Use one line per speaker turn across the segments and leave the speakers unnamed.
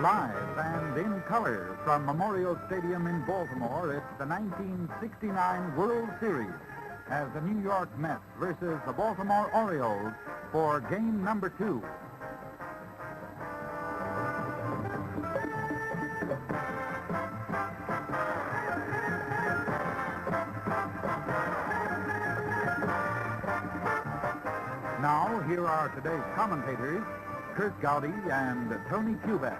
Live and in color from Memorial Stadium in Baltimore, it's the 1969 World Series as the New York Mets versus the Baltimore Orioles for game number 2. Now, here are today's commentators, Kurt Gowdy and Tony Kubek.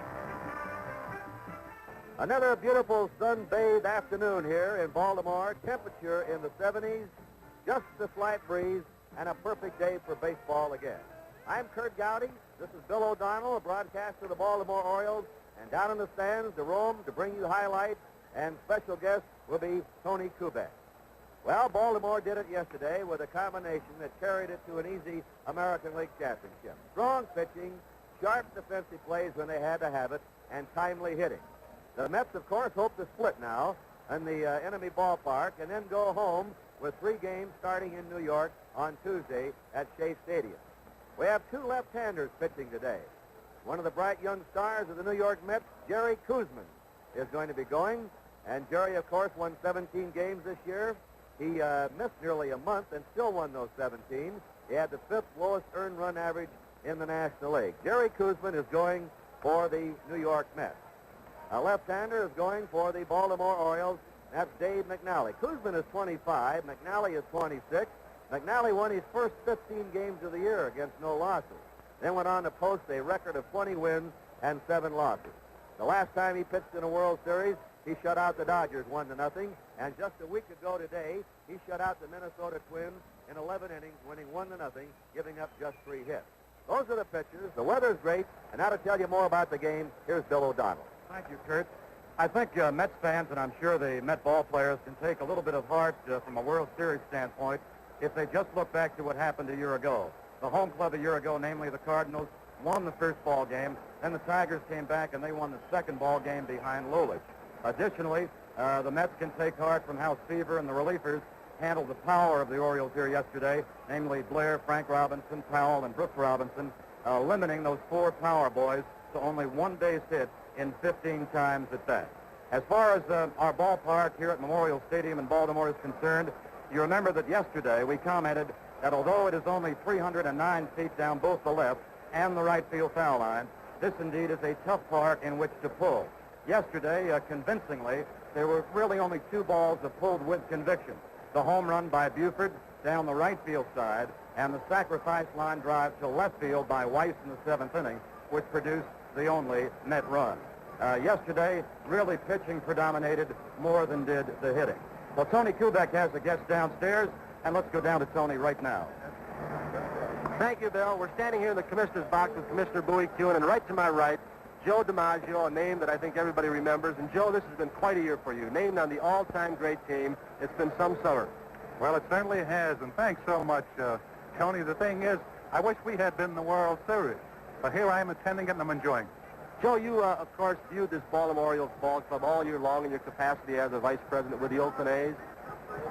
Another beautiful sun-bathed afternoon here in Baltimore. Temperature in the 70s, just a slight breeze, and a perfect day for baseball again. I'm Kurt Gowdy. This is Bill O'Donnell, a broadcaster of the Baltimore Orioles. And down in the stands to roam to bring you highlights, and special guest will be Tony Kubek. Well, Baltimore did it yesterday with a combination that carried it to an easy American League championship. Strong pitching, sharp defensive plays when they had to have it, and timely hitting. The Mets, of course, hope to split now in the enemy ballpark and then go home with 3 games starting in New York on Tuesday at Shea Stadium. We have 2 left-handers pitching today. One of the bright young stars of the New York Mets, Jerry Koosman, is going to be going. And Jerry, of course, won 17 games this year. He missed nearly a month and still won those 17. He had the 5th lowest earned run average in the National League. Jerry Koosman is going for the New York Mets. A left-hander is going for the Baltimore Orioles. That's Dave McNally. Koosman is 25. McNally is 26. McNally won his first 15 games of the year against no losses. Then went on to post a record of 20 wins and 7 losses. The last time he pitched in a World Series, he shut out the Dodgers 1-0. And just a week ago today, he shut out the Minnesota Twins in 11 innings, winning 1-0, giving up just 3 hits. Those are the pitchers. The weather's great. And now to tell you more about the game, here's Bill O'Donnell.
Thank you, Kurt. I think Mets fans, and I'm sure the Met ball players, can take a little bit of heart from a World Series standpoint if they just look back to what happened a year ago. The home club a year ago, namely the Cardinals, won the first ball game. Then the Tigers came back and they won the second ball game behind Lolich. Additionally, the Mets can take heart from how Seaver and the relievers handled the power of the Orioles here yesterday, namely Blair, Frank Robinson, Powell, and Brooks Robinson, limiting those 4 power boys to only 1 base hit in 15 times at bat. As far as our ballpark here at Memorial Stadium in Baltimore is concerned, you remember that yesterday we commented that although it is only 309 feet down both the left and the right field foul line, this indeed is a tough park in which to pull. Yesterday, convincingly, there were really only 2 balls that pulled with conviction. The home run by Buford down the right field side and the sacrifice line drive to left field by Weiss in the 7th inning, which produced the only net run. Yesterday, really pitching predominated more than did the hitting. Well, Tony Kubek has a guest downstairs, and let's go down to Tony right now.
Thank you, Bill. We're standing here in the commissioner's box with Commissioner Bowie Kuhn, and right to my right, Joe DiMaggio, a name that I think everybody remembers. And, Joe, this has been quite a year for you. Named on the all-time great team, it's been some summer.
Well, it certainly has, and thanks so much, Tony. The thing is, I wish we had been in the World Series, but here I am attending it and I'm enjoying it.
Joe, you, of course, viewed this Baltimore Orioles ball club all year long in your capacity as a vice president with the Oakland A's.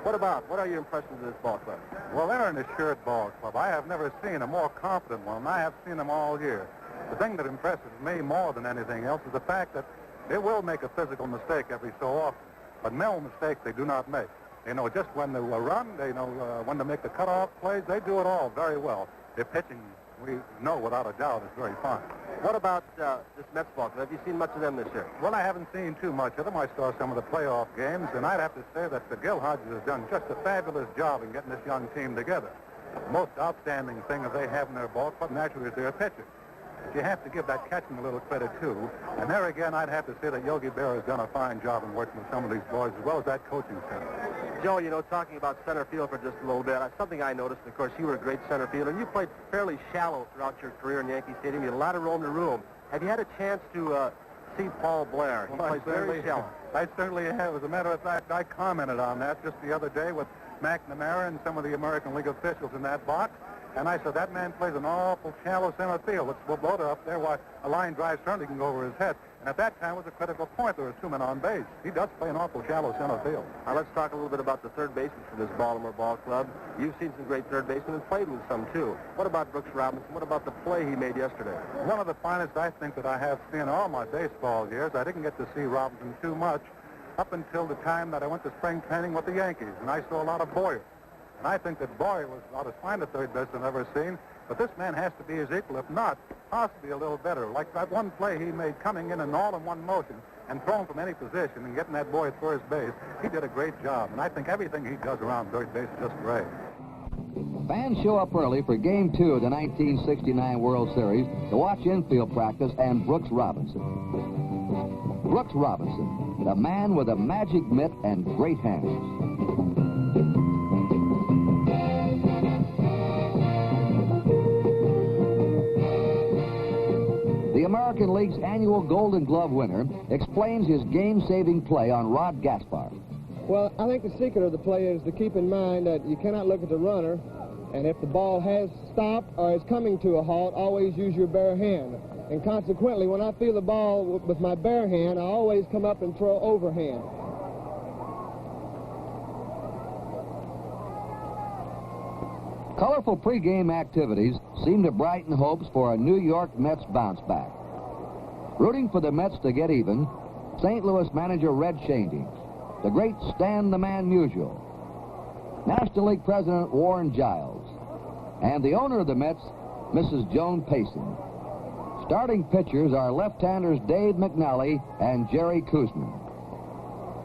What are your impressions of this ball club?
Well, they're an assured ball club. I have never seen a more confident one. I have seen them all year. The thing that impresses me more than anything else is the fact that they will make a physical mistake every so often, but no mistakes they do not make. They know just when to run, they know when to make the cutoff plays. They do it all very well. Their pitching, we know without a doubt, is very fine.
What about this Mets ball club? Have you seen much of them this year?
Well, I haven't seen too much of them. I saw some of the playoff games, and I'd have to say that Gil Hodges has done just a fabulous job in getting this young team together. The most outstanding thing that they have in their ball club, naturally, is their pitching. You have to give that catching a little credit, too. And there again, I'd have to say that Yogi Berra has done a fine job in working with some of these boys, as well as that coaching staff.
Joe, you know, talking about center field for just a little bit, something I noticed, of course, you were a great center fielder, and you played fairly shallow throughout your career in Yankee Stadium. You had a lot of room to room. Have you had a chance to see Paul Blair? He plays very shallow.
I certainly have. As a matter of fact, I commented on that just the other day with McNamara and some of the American League officials in that box. And I said, that man plays an awful shallow center field. Let's load it up there while a line drive certainly can go over his head. And at that time was a critical point. There was 2 men on base. He does play an awful shallow center field.
Now, let's talk a little bit about the third baseman for this Baltimore ball club. You've seen some great third basemen and played with some, too. What about Brooks Robinson? What about the play he made yesterday?
One of the finest, I think, that I have seen in all my baseball years. I didn't get to see Robinson too much up until the time that I went to spring training with the Yankees, and I saw a lot of Boyer. And I think that Boyer was about as fine a third baseman I've ever seen. But this man has to be his equal, if not, possibly a little better. Like that one play he made coming in an all-in-one motion and throwing from any position and getting that boy at first base. He did a great job, and I think everything he does around third base is just great.
Fans show up early for Game 2 of the 1969 World Series to watch infield practice and Brooks Robinson. Brooks Robinson, the man with a magic mitt and great hands. The American League's annual Golden Glove winner explains his game-saving play on Rod Gaspar.
Well, I think the secret of the play is to keep in mind that you cannot look at the runner, and if the ball has stopped or is coming to a halt, always use your bare hand. And consequently, when I feel the ball with my bare hand, I always come up and throw overhand.
Colorful pregame activities seem to brighten hopes for a New York Mets bounce back. Rooting for the Mets to get even, St. Louis manager Red Shandy, the great Stan the Man Musial, National League President Warren Giles, and the owner of the Mets, Mrs. Joan Payson. Starting pitchers are left-handers Dave McNally and Jerry Koosman.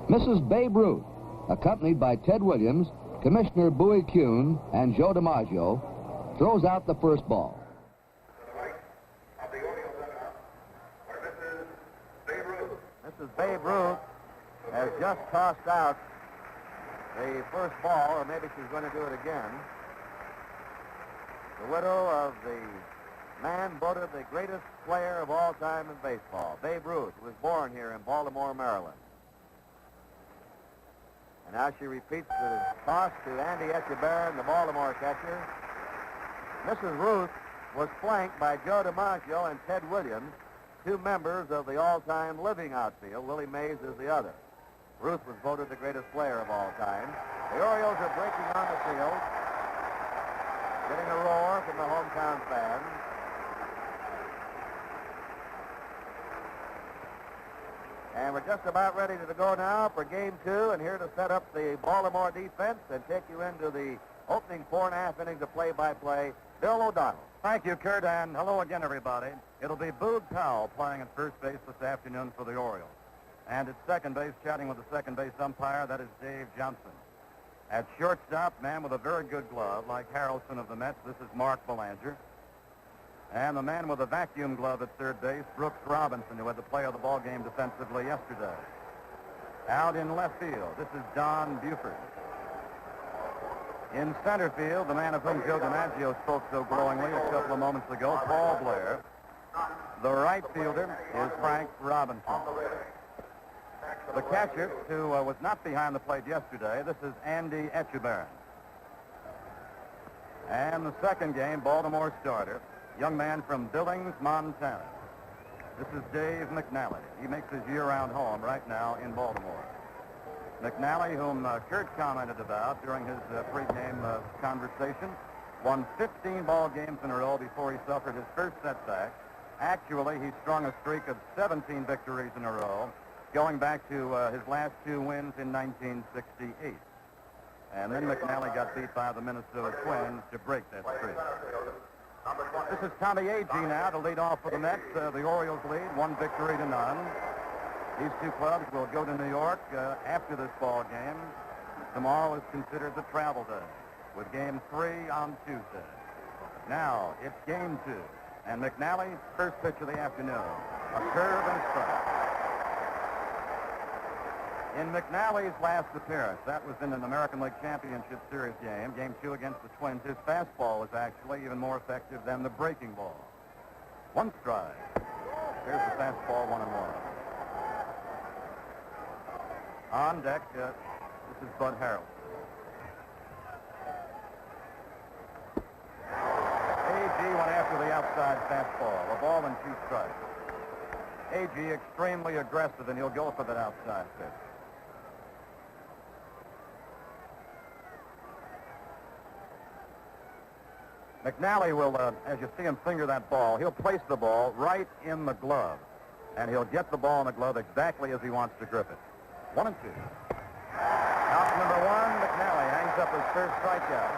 Mrs. Babe Ruth, accompanied by Ted Williams, Commissioner Bowie Kuhn, and Joe DiMaggio, throws out the first ball.
Mrs. Babe Ruth has just tossed out the first ball, or maybe she's going to do it again. The widow of the man voted the greatest player of all time in baseball, Babe Ruth, who was born here in Baltimore, Maryland. And now she repeats the toss to Andy Etchebarren, the Baltimore catcher. Mrs. Ruth was flanked by Joe DiMaggio and Ted Williams, 2 members of the all-time living outfield. Willie Mays is the other. Ruth was voted the greatest player of all time. The Orioles are breaking on the field, getting a roar from the hometown fans. And we're just about ready to go now for Game 2, and here to set up the Baltimore defense and take you into the opening 4.5 innings of play-by-play, Bill O'Donnell.
Thank you, Kurt, and hello again, everybody. It'll be Boog Powell playing at first base this afternoon for the Orioles. And at second base, chatting with the second base umpire, that is Dave Johnson. At shortstop, man with a very good glove, like Harrelson of the Mets, this is Mark Belanger. And the man with a vacuum glove at third base, Brooks Robinson, who had the play of the ball game defensively yesterday. Out in left field, this is Don Buford. In center field, the man of whom Joe DiMaggio spoke so glowingly a couple of moments ago, Paul Blair. The right fielder is Frank Robinson. The catcher, who was not behind the plate yesterday, this is Andy Etchebarren. And the second game, Baltimore starter, young man from Billings, Montana. This is Dave McNally. He makes his year-round home right now in Baltimore. McNally, whom Kurt commented about during his pregame conversation, won 15 ball games in a row before he suffered his first setback. Actually, he strung a streak of 17 victories in a row, going back to his last 2 wins in 1968. And then McNally got beat by the Minnesota Twins to break that streak. This is Tommy Agee now to lead off for the Mets. The Orioles lead 1 victory to none. These 2 clubs will go to New York after this ball game. Tomorrow is considered the travel day, with Game 3 on Tuesday. Now, it's Game 2, and McNally's first pitch of the afternoon, a curve and a strike. In McNally's last appearance, that was in an American League Championship Series game, Game 2 against the Twins, his fastball was actually even more effective than the breaking ball. 1 strike. Here's the fastball, 1-1. On deck, this is Bud Harrelson. outside fastball, a ball and 2 strikes. Agee extremely aggressive, and he'll go for that outside pitch. McNally will, as you see him finger that ball, he'll place the ball right in the glove, and he'll get the ball in the glove exactly as he wants to grip it. 1-2. Out number 1, McNally hangs up his first strikeout.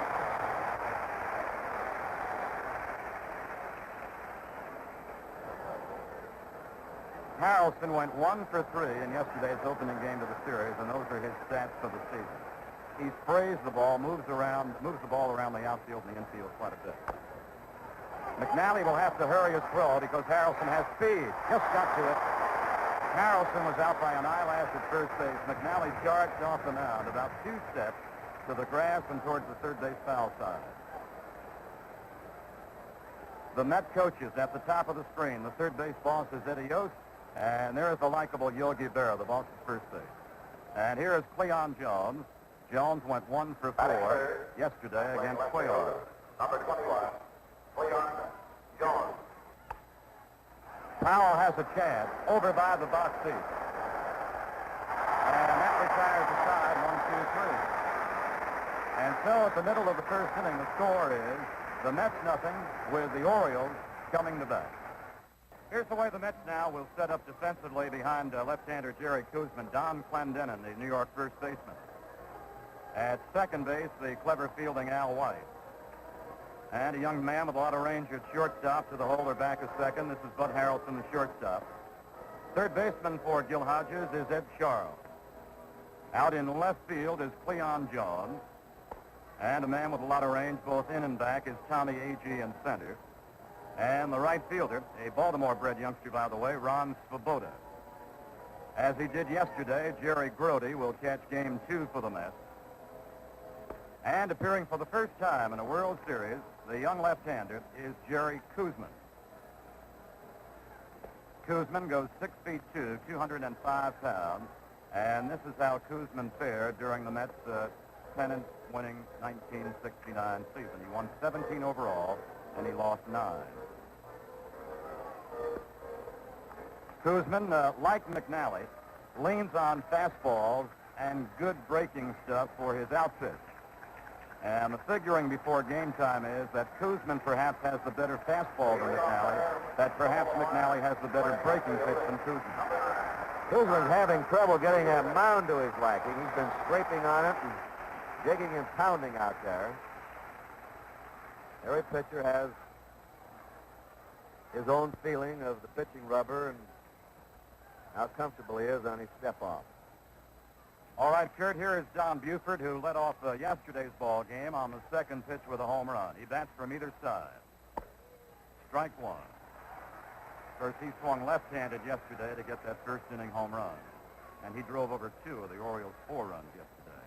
Harrelson went 1 for 3 in yesterday's opening game of the series, and those are his stats for the season. He sprays the ball, moves the ball around the outfield and the infield quite a bit. McNally will have to hurry his throw because Harrelson has speed. Just got to it. Harrelson was out by an eyelash at first base. McNally charged off the mound about 2 steps to the grass and towards the third base foul side. The Met coaches at the top of the screen. The third base boss is Eddie Yost, and there's the likable Yogi Berra, the boss at first base. And here is Cleon Jones. Jones went 1 for 4 yesterday against Cuellar.
Number 21, Cleon Jones.
Powell has a chance over by the box seat. And that retires the side, 1-2-3. And so at the middle of the first inning, the score is the Mets nothing with the Orioles coming to bat. Here's the way the Mets now will set up defensively behind left-hander Jerry Koosman. Don Clendenin, the New York first baseman. At second base, the clever fielding Al White. And a young man with a lot of range at shortstop to the holder back a second. This is Bud Harrelson, the shortstop. Third baseman for Gil Hodges is Ed Charles. Out in left field is Cleon Jones. And a man with a lot of range both in and back is Tommy Agee in center. And the right fielder, a Baltimore-bred youngster, by the way, Ron Svoboda. As he did yesterday, Jerry Grody will catch game 2 for the Mets. And appearing for the first time in a World Series, the young left-hander is Jerry Koosman. Koosman goes 6'2", 205 pounds, and this is how Koosman fared during the Mets' pennant-winning 1969 season. He won 17 overall, and he lost 9. Koosman, like McNally, leans on fastballs and good breaking stuff for his outfit. And the figuring before game time is that Koosman perhaps has the better fastball than McNally, that perhaps McNally has the better breaking pitch than Koosman.
Koosman's having trouble getting that mound to his liking. He's been scraping on it and digging and pounding out there. Every pitcher has his own feeling of the pitching rubber and how comfortable he is on his step-off.
All right, Kurt, here is Don Buford, who led off yesterday's ball game on the second pitch with a home run. He bats from either side. Strike 1. Of course, he swung left-handed yesterday to get that first inning home run, and he drove over 2 of the Orioles' 4 runs yesterday.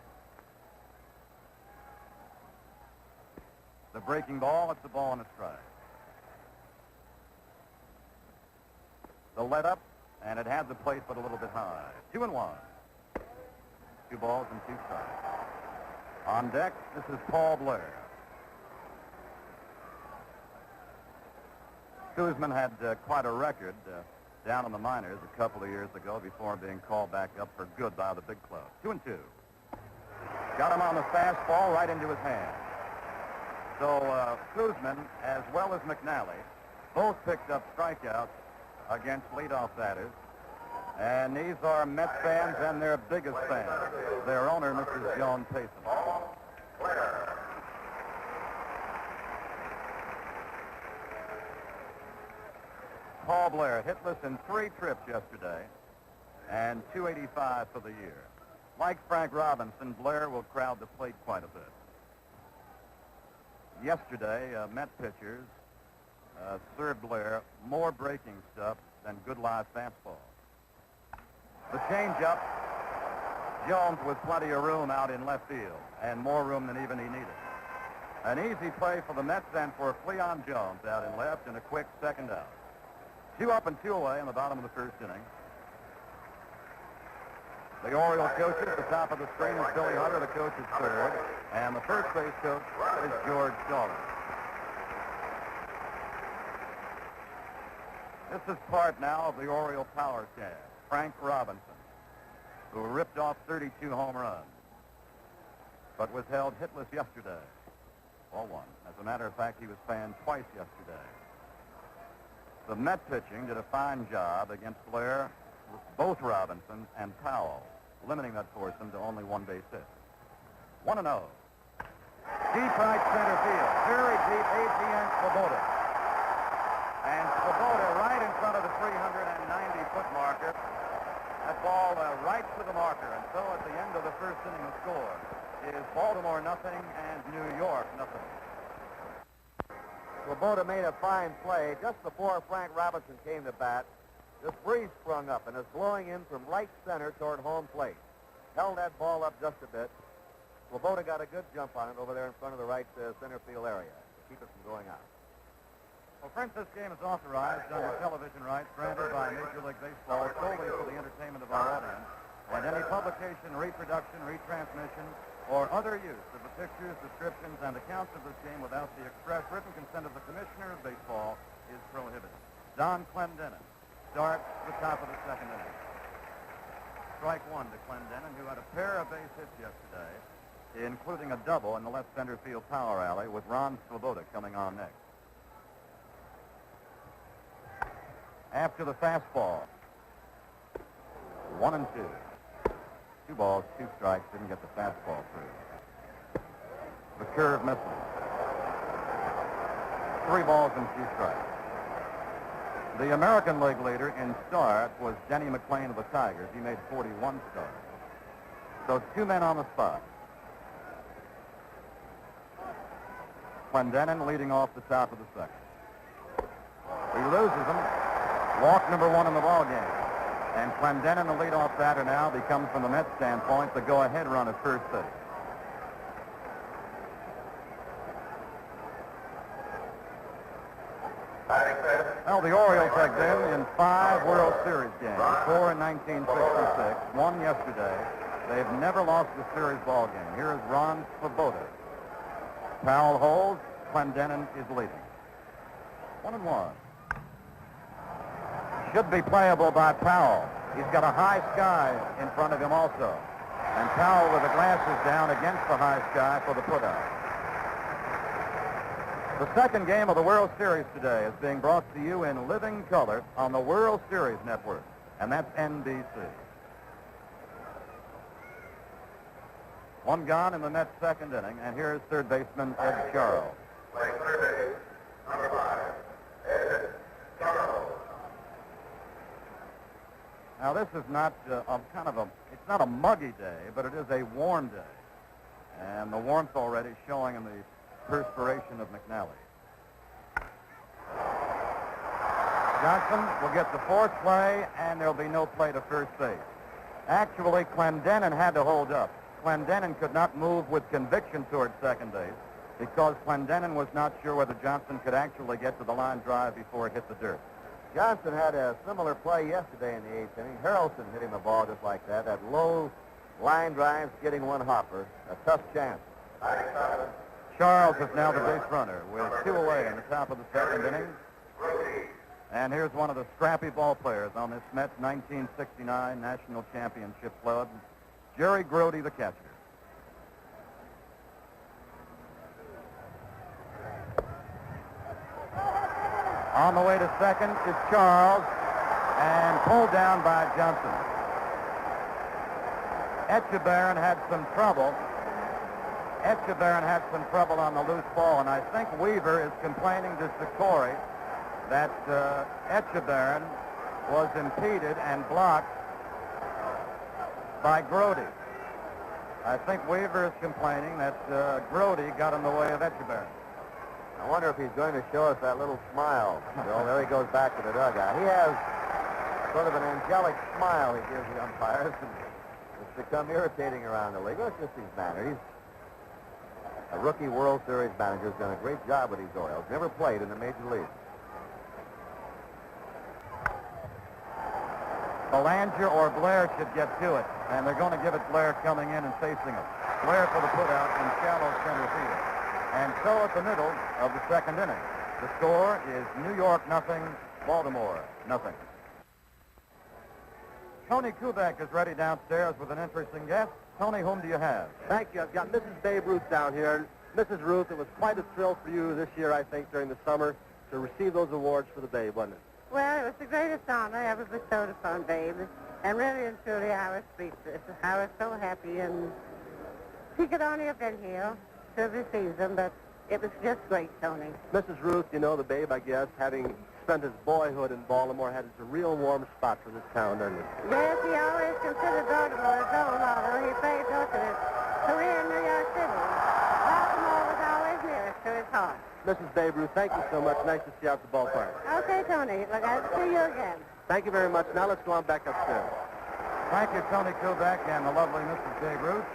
The breaking ball, it's a ball and a strike. The let-up, and it had the plate but a little bit high. 2-1. 2 balls and 2 strikes. On deck, this is Paul Blair. Koosman had quite a record down in the minors a couple of years ago before being called back up for good by the big club. 2-2. Got him on the fastball right into his hand. So Koosman, as well as McNally, both picked up strikeouts against leadoff batters. And these are Mets fans and their biggest fans. Their owner, Mrs. Joan Payson. Paul Blair hitless in 3 trips yesterday and 285 for the year. Like Frank Robinson, Blair will crowd the plate quite a bit. Yesterday, Met pitchers served Blair more breaking stuff than good live fastballs. The changeup, Jones with plenty of room out in left field, and more room than even he needed. An easy play for the Mets and for Cleon Jones out in left and a quick second out. 2 up and 2 away in the bottom of the first inning. The Oriole coach at the top of the screen is Billy Hunter, the coach is third, and the first base coach is George Stallings. This is part now of the Oriole power cast. Frank Robinson, who ripped off 32 home runs, but was held hitless yesterday. Ball one. As a matter of fact, he was fanned twice yesterday. The Met pitching did a fine job against Blair, both Robinson and Powell, limiting that foursome to only one base hit. 1-0. Deep right center field. Very deep, Adrian Swoboda. And Swoboda right in front of the 390-foot marker. That ball right to the marker. And so at the end of the first inning, the score is Baltimore nothing and New York nothing.
Swoboda made a fine play just before Frank Robinson came to bat. This breeze sprung up and is blowing in from right center toward home plate. Held that ball up just a bit. Swoboda got a good jump on it over there in front of the right center field area to keep it from going out.
Well, friends, this game is authorized under television rights granted by Major League Baseball solely for the entertainment of our audience, and any publication, reproduction, retransmission, or other use of the pictures, descriptions, and accounts of this game without the express written consent of the Commissioner of Baseball is prohibited. Don Clendenin starts the top of the second inning. Strike one to Clendenin, who had a pair of base hits yesterday, including a double in the left center field power alley, with Ron Swoboda coming on next. After the fastball, 1-2. 2 balls, 2 strikes, didn't get the fastball through. The curve missed him. 3 balls and 2 strikes. The American League leader in starts was Denny McClain of the Tigers. He made 41 starts. So 2 men on the spot. Clendenin leading off the top of the second. He loses him. Walk number 1 in the ball game. And Clendenin, the leadoff batter now, becomes, from the Mets standpoint, the go-ahead run at first base. Well, the Orioles have been in 5 World Series games, 4 in 1966, 1 yesterday. They've never lost a series ball game. Here is Ron Swoboda. Powell holds. Clendenin is leading. 1-1. Should be playable by Powell. He's got a high sky in front of him also. And Powell with the glasses down against the high sky for the putout. The second game of the World Series today is being brought to you in living color on the World Series Network, and that's NBC. 1 gone in the Mets' second inning, and here's third baseman Ed Charles.
Playing third base, number 5, Ed Charles.
Now, this is not it's not a muggy day, but it is a warm day. And the warmth already showing in the perspiration of McNally. Johnson will get the fourth play, and there'll be no play to first base. Actually, Clendenin had to hold up. Clendenin could not move with conviction toward second base because Clendenin was not sure whether Johnson could actually get to the line drive before it hit the dirt.
Johnson had a similar play yesterday in the 8th inning. Harrelson hit him a ball just like that. That low line drive, getting one hopper. A tough chance.
Charles is now the base runner with 2 away in the top of the second inning. And here's one of the scrappy ball players on this Mets 1969 National Championship club, Jerry Grody, the catcher. On the way to second is Charles, and pulled down by Johnson. Etchebarren had some trouble. Etchebarren had some trouble on the loose ball, and I think Weaver is complaining to Sikori that Etchebarren was impeded and blocked by Grody. I think Weaver is complaining that Grody got in the way of Etchebarren.
I wonder if he's going to show us that little smile. Bill, there he goes back to the dugout. He has sort of an angelic smile he gives the umpires, and it's become irritating around the league. Well, it's just his manner. He's a rookie World Series manager. Has done a great job with these Orioles. Never played in the major league.
Belanger or Blair should get to it, and they're going to give it Blair coming in and facing it. Blair for the putout in shallow center field. And so at the middle of the second inning, the score is New York nothing Baltimore, nothing. Tony Kubek is ready downstairs with an interesting guest. Tony, whom do you have?
Thank you. I've got Mrs. Babe Ruth down here. Mrs. Ruth, it was quite a thrill for you this year, I think, during the summer to receive those awards for the Babe, wasn't it?
Well, it was the greatest honor ever bestowed upon Babe. And really and truly, I was speechless. I was so happy, and he could only have been here to receive them, but it was just great, Tony.
Mrs. Ruth, you know the Babe, I guess, having spent his boyhood in Baltimore, had a real warm spot for this town, doesn't he?
Yes, he always considered Baltimore his own, although he played most of his career in New York City. Baltimore was always nearest to his heart.
Mrs. Babe Ruth, thank you so much. Nice to see you out at the ballpark.
Okay, Tony. Look, I'll see you again.
Thank you very much. Now let's go on back upstairs.
Thank you, Tony Kubek and the lovely Mrs. Babe Ruth.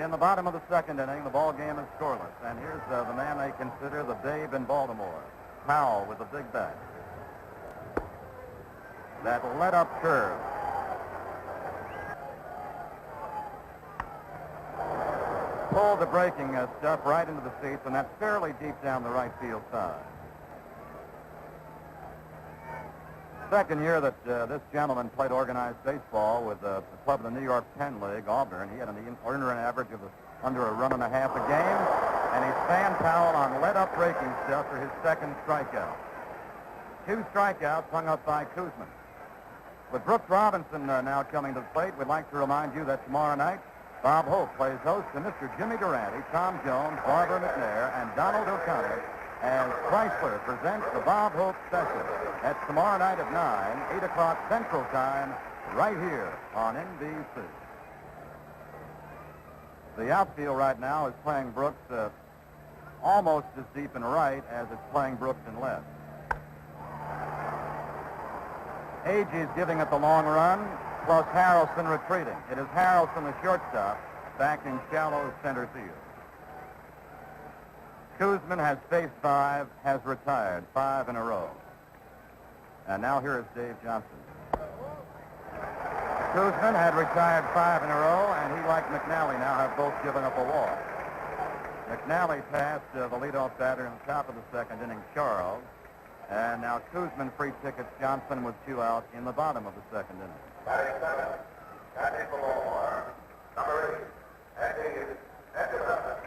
In the bottom of the second inning, the ball game is scoreless. And here's the man they consider the Babe in Baltimore, Powell with the big bat. That let-up curve. Pulled the breaking stuff right into the seats, and that's fairly deep down the right field side. Second year that this gentleman played organized baseball with the club of the New York Penn League, Auburn. He had an earner average of under a run and a half a game, and he fanned Powell on let-up breaking stuff for his second strikeout. 2 strikeouts hung up by Koosman. With Brooks Robinson now coming to the plate, we'd like to remind you that tomorrow night, Bob Hope plays host to Mr. Jimmy Durante, Tom Jones, Barbara McNair, and Donald O'Connor as Chrysler presents the Bob Hope Special. That's tomorrow night at 9, 8 o'clock Central Time, right here on NBC. The outfield right now is playing Brooks almost as deep in right as it's playing Brooks in left. Agee's giving it the long run, plus Harrelson retreating. It is Harrelson, the shortstop, back in shallow center field. Koosman has faced 5, has retired 5 in a row. And now here is Dave Johnson. Koosman had retired 5 in a row, and he, like McNally, now have both given up a walk. McNally passed the leadoff batter in the top of the second inning, Charles. And now Koosman free tickets Johnson with 2 out in the bottom of the second inning.
Batting 7, Andy Baltimore. Number 8, Andy Echeverria.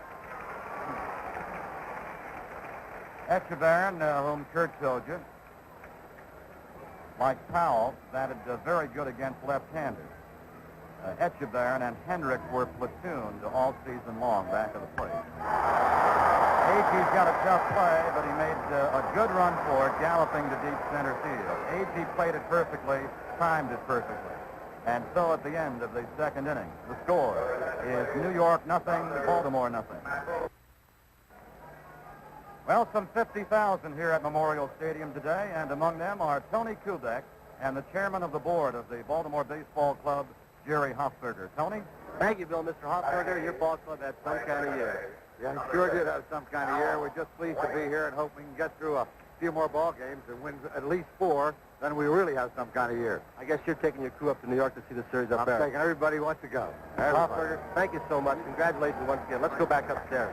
Echeverria, whom Kurt told you, like Powell, batted very good against left-handers. Echeverria and Hendrick were platooned all season long back of the plate. Agee's got a tough play, but he made a good run for it, galloping to deep center field. Agee played it perfectly, timed it perfectly. And so at the end of the second inning, the score is New York nothing, Baltimore nothing. Well, some 50,000 here at Memorial Stadium today, and among them are Tony Kubek and the chairman of the board of the Baltimore Baseball Club, Jerry Hoffberger. Tony?
Thank you, Bill. Mr. Hoffberger, your ball club had some kind of year.
Yeah, sure did have some kind of year. We're just pleased to be here and hope we can get through a few more ball games and win at least 4. Then we really have some kind of year.
I guess you're taking your crew up to New York to see the series up there.
I'm taking everybody who wants to go.
Hoffberger, thank you so much. Congratulations once again. Let's go back upstairs.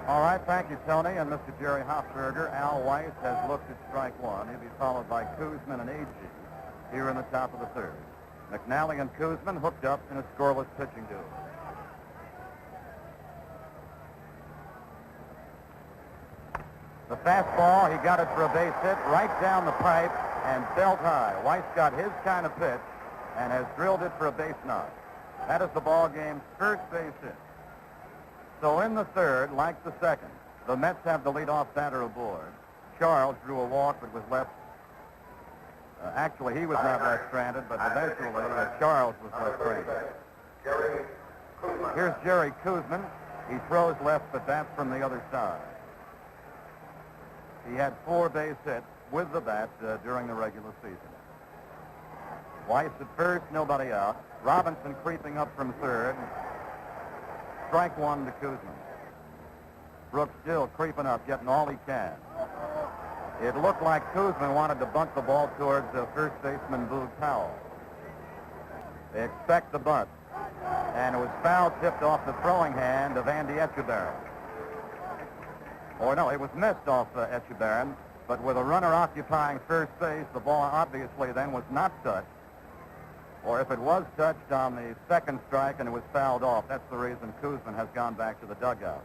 All right, thank you, Tony. And Mr. Jerry Hoffberger, Al Weiss has looked at strike 1. He'll be followed by Koosman and Agee here in the top of the third. McNally and Koosman hooked up in a scoreless pitching duel. The fastball, he got it for a base hit right down the pipe and belt high. Weiss got his kind of pitch and has drilled it for a base knock. That is the ball game's first base hit. So in the third, like the second, the Mets have the leadoff batter aboard. Charles drew a walk but was left. Actually, he was not left stranded, but eventually Charles was left stranded. Here's Jerry Koosman. He throws left, but that's from the other side. He had 4 base hits with the bat during the regular season. Weiss at first, nobody out. Robinson creeping up from third. Strike 1 to Koosman. Brooks still creeping up, getting all he can. It looked like Koosman wanted to bunt the ball towards first baseman Boog Powell. They expect the bunt. And it was foul tipped off the throwing hand of Andy Echeverria. Or no, it was missed off Etchebarren, but with a runner occupying first base, the ball obviously then was not touched. Or if it was touched on the second strike and it was fouled off, that's the reason Koosman has gone back to the dugout.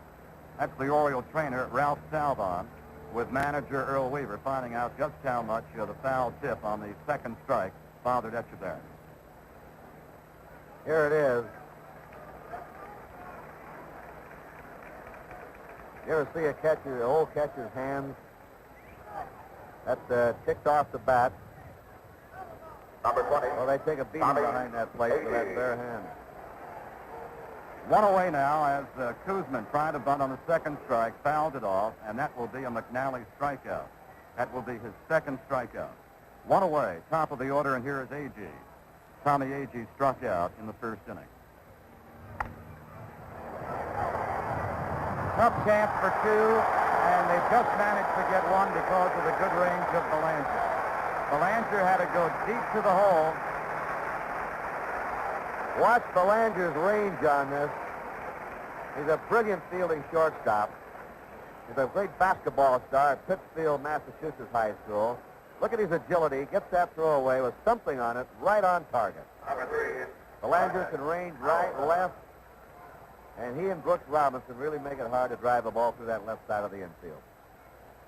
That's the Oriole trainer, Ralph Salvon, with manager Earl Weaver, finding out just how much the foul tip on the second strike bothered Etchebarren.
Here it is. You ever see a catcher, an old catcher's hands? That's ticked off the bat.
Number 20.
Well, they take a beating behind that plate with that bare hand.
One away now as Koosman tried to bunt on the second strike, fouled it off, and that will be a McNally strikeout. That will be his second strikeout. One away, top of the order, and here is Agee. Tommy Agee struck out in the first inning. Tough chance for two, and they've just managed to get one because of the good range of Belanger. Belanger had to go deep to the hole.
Watch Belanger's range on this. He's a brilliant fielding shortstop. He's a great basketball star at Pittsfield, Massachusetts High School. Look at his agility. He gets that throw away with something on it, right on target.
Number 3.
Belanger can range right, left, and he and Brooks Robinson really make it hard to drive the ball through that left side of the infield.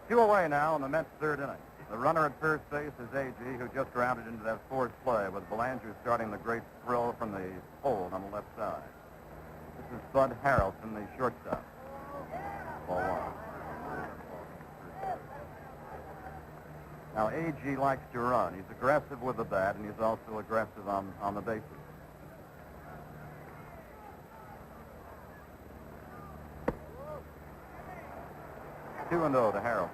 Two away now in the Mets' third inning. The runner at first base is Agee, who just rounded into that fourth play, with Belanger starting the great throw from the hole on the left side. This is Bud Harrelson, the shortstop. Ball one. Now, Agee likes to run. He's aggressive with the bat, and he's also aggressive on the bases. Two and 0 to Harrelson.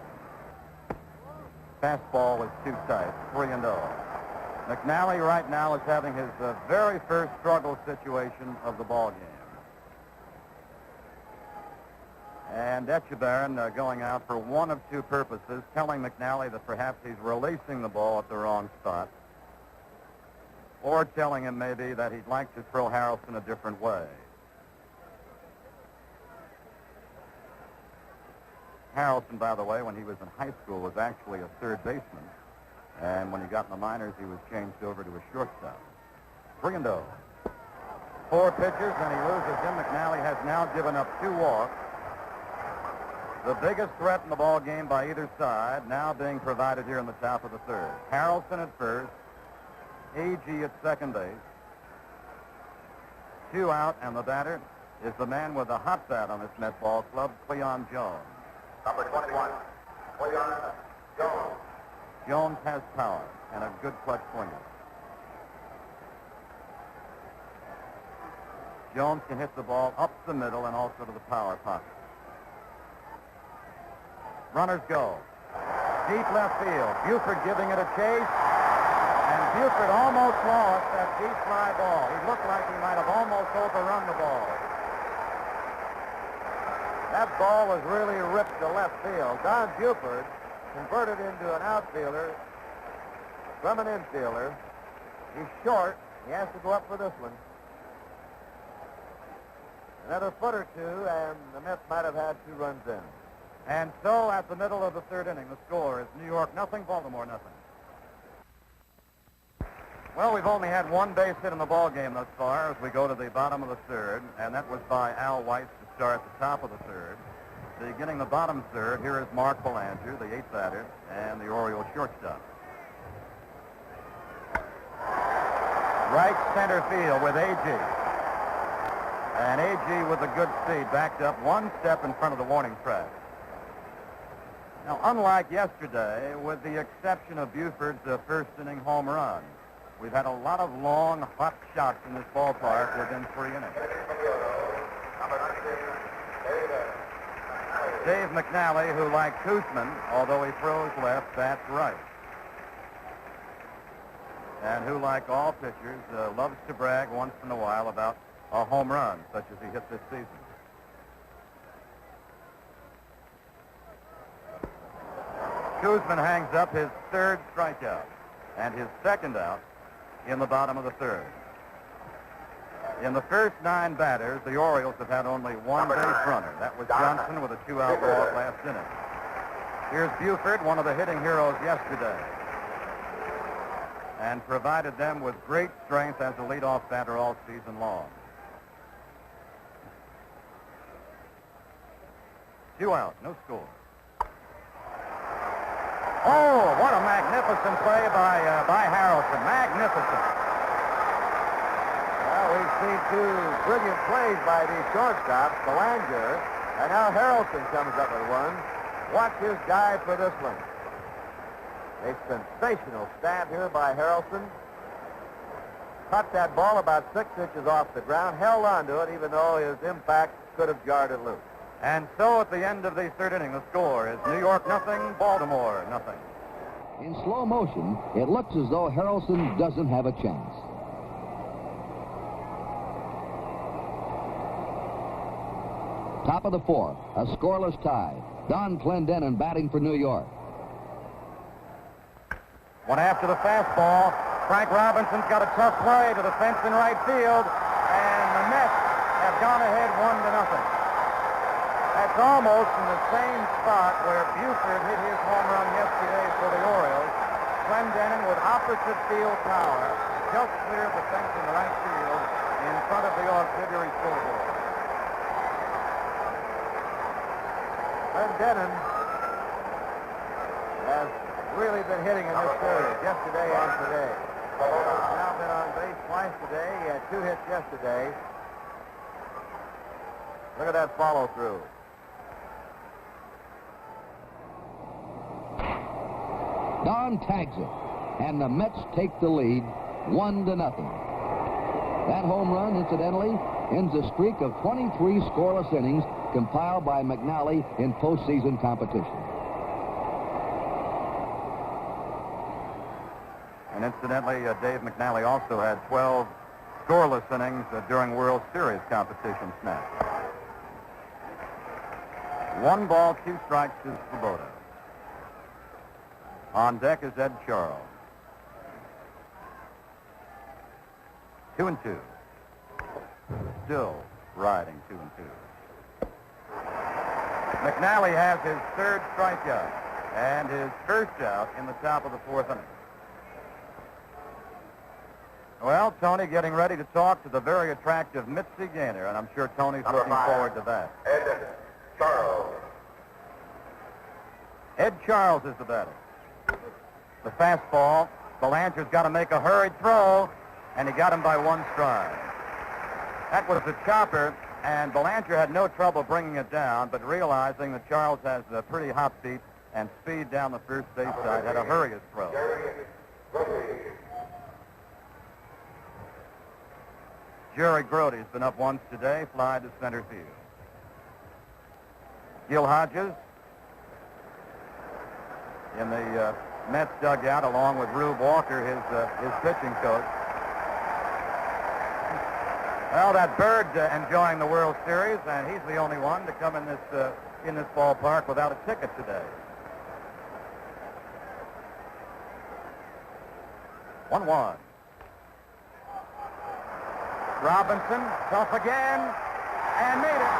Fastball was too tight, 3-0. McNally right now is having his very first struggle situation of the ball game. And Etchebarren going out for one of two purposes, telling McNally that perhaps he's releasing the ball at the wrong spot, or telling him maybe that he'd like to throw Harrelson a different way. Harrelson, by the way, when he was in high school, was actually a third baseman. And when he got in the minors, he was changed over to a shortstop. 3-0. 4 pitches, and he loses him. McNally has now given up 2 walks. The biggest threat in the ball game by either side now being provided here in the top of the third. Harrelson at first. Agee at second base. 2 out, and the batter is the man with the hot bat on this Met ball club, Cleon Jones.
Number 21. Cleon Jones.
Jones has power and a good clutch swinger. Jones can hit the ball up the middle and also to the power pocket. Runners go. Deep left field. Buford giving it a chase. And Buford almost lost that deep fly ball. He looked like he might have almost overrun the ball.
That ball was really ripped to left field. Don Buford converted into an outfielder from an infielder. He's short. He has to go up for this one. Another foot or two, and the Mets might have had 2 runs in.
And so at the middle of the third inning, the score is New York nothing, Baltimore nothing. Well, we've only had 1 base hit in the ball game thus far as we go to the bottom of the third, and that was by Al Weitz to start the top of the third. Beginning the bottom third, here is Mark Belanger, the 8th batter, and the Oriole shortstop. Right center field with Agee. And Agee with a good speed, backed up 1 step in front of the warning track. Now, unlike yesterday, with the exception of Buford's first inning home run, we've had a lot of long, hot shots in this ballpark within 3 innings. Dave McNally, who, like Koosman, although he throws left, bats right. And who, like all pitchers, loves to brag once in a while about a home run, such as he hit this season. Koosman hangs up his 3rd strikeout and his 2nd out in the bottom of the third. In the first 9 batters, the Orioles have had only one base runner. That was Johnson with a 2-out walk last inning. Here's Buford, one of the hitting heroes yesterday, and provided them with great strength as a leadoff batter all season long. 2 out, no score. Oh, what a magnificent play by Harrelson. Magnificent.
Well, we've seen 2 brilliant plays by these shortstops, Belanger, and now Harrelson comes up with one. Watch his dive for this one. A sensational stab here by Harrelson. Caught that ball about 6 inches off the ground, held on to it, even though his impact could have jarred it loose.
And so at the end of the 3rd inning, the score is New York nothing, Baltimore nothing.
In slow motion, it looks as though Harrelson doesn't have a chance. Top of the 4th, a scoreless tie. Don Clendenin batting for New York.
One after the fastball. Frank Robinson's got a tough play to the fence in right field, and the Mets have gone ahead 1-0. That's almost in the same spot where Buford hit his home run yesterday for the Orioles. Clendenin with opposite field power just cleared the fence in the right field in front of the auxiliary scoreboard.
Clendenin has really been hitting in this series, yesterday and today. He's now been on base twice today. He had 2 hits yesterday. Look at that follow-through.
Don tags it, and the Mets take the lead 1-0. That home run, incidentally, ends a streak of 23 scoreless innings compiled by McNally in postseason competition.
And incidentally, Dave McNally also had 12 scoreless innings during World Series competition snaps. 1 ball, 2 strikes to Swoboda. On deck is Ed Charles. 2-2. Still riding 2-2. McNally has his 3rd strikeout and his 1st out in the top of the 4th inning. Well, Tony getting ready to talk to the very attractive Mitzi Gaynor, and I'm sure Tony's looking forward to that.
Ed Charles.
Ed Charles is the batter. The fastball. Belanger's got to make a hurried throw, and he got him by 1 stride. That was the chopper, and Belanger had no trouble bringing it down, but realizing that Charles has a pretty hot feet and speed down the first base side, had a hurried throw. Jerry Grody's been up once today, fly to center field. Gil Hodges in the Mets dugout, along with Rube Walker, his pitching coach. Well, that Bird enjoying the World Series, and he's the only one to come in this ballpark without a ticket today. 1-1. Robinson, tough again, and made it.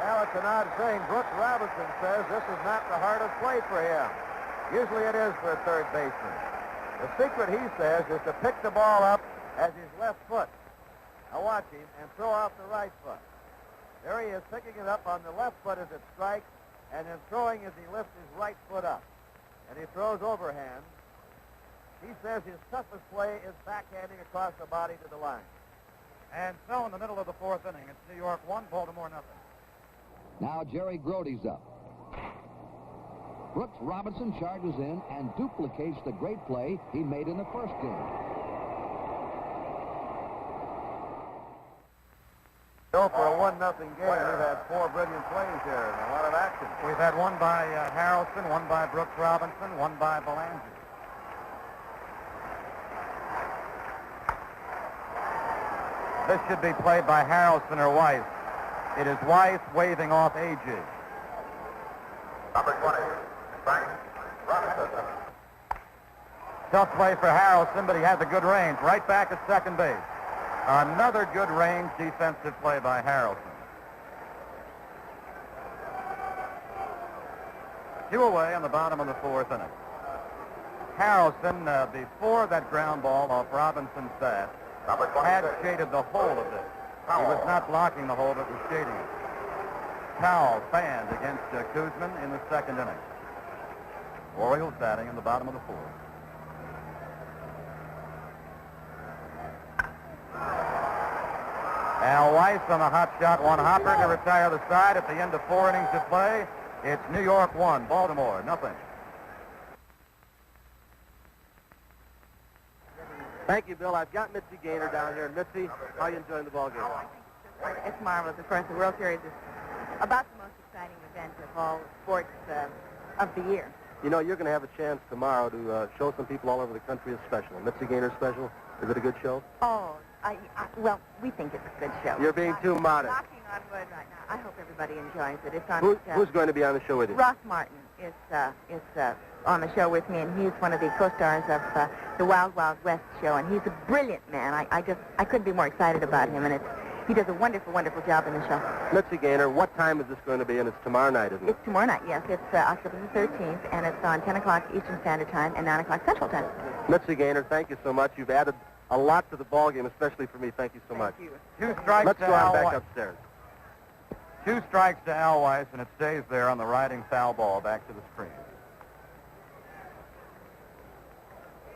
Well, it's an odd thing. Brooks Robinson says this is not the hardest play for him. Usually it is for a third baseman. The secret, he says, is to pick the ball up as his left foot. Now watch him and throw off the right foot. There he is, picking it up on the left foot as it strikes, and then throwing as he lifts his right foot up. And he throws overhand. He says his toughest play is backhanding across the body to the line.
And so in the middle of the 4th inning, it's New York 1, Baltimore nothing.
Now Jerry Grody's up. Brooks Robinson charges in and duplicates the great play he made in the first game.
So for a 1-0 game, we've had 4 brilliant plays here and a lot of action.
We've had one by Harrelson, one by Brooks Robinson, one by Belanger. This should be played by Harrelson or Weiss. It is Weiss waving off A.G.
Number 20, Frank Robinson.
Tough play for Harrelson, but he has a good range. Right back at second base. Another good range defensive play by Harrelson. 2 away on the bottom of the 4th inning. Harrelson, before that ground ball off Robinson's bat, had shaded the hole a bit. He was not blocking the hole, but was shading it. Powell fanned against Kuzman in the 2nd inning. Orioles batting in the bottom of the 4th. Al Weiss on a hot shot, one hopper to retire the side at the end of 4 innings of play. It's New York 1, Baltimore nothing.
Thank you, Bill. I've got Mitzi Gaynor down here. Mitzi, how are you enjoying the ball game?
Oh, I think it's marvelous. Of course, the World Series is about the most exciting event of all sports of the year.
You know, you're going to have a chance tomorrow to show some people all over the country a special. Mitzi Gaynor special. Is it a good show?
Oh, well, we think it's a good show.
You're being too modest.
Knocking on wood right now. I hope everybody enjoys it. It's on.
Who's going to be on the show with you?
Ross Martin is on the show with me, and he's one of the co-stars of the Wild Wild West show, and he's a brilliant man. I couldn't be more excited about him, and he does a wonderful, wonderful job in the show.
Mitzi Gaynor, what time is this going to be? And it's tomorrow night, isn't it?
It's tomorrow night, yes. It's October the 13th, and it's on 10 o'clock Eastern Standard Time and 9 o'clock Central Time.
Mitzi Gaynor, thank you so much. You've added a lot to the ball game, especially for me. Thank you so much.
Thank you.
2 strikes
Let's
to
go on
Al
back
Weiss.
upstairs.
2 strikes to Al Weiss, and it stays there on the riding foul ball back to the screen.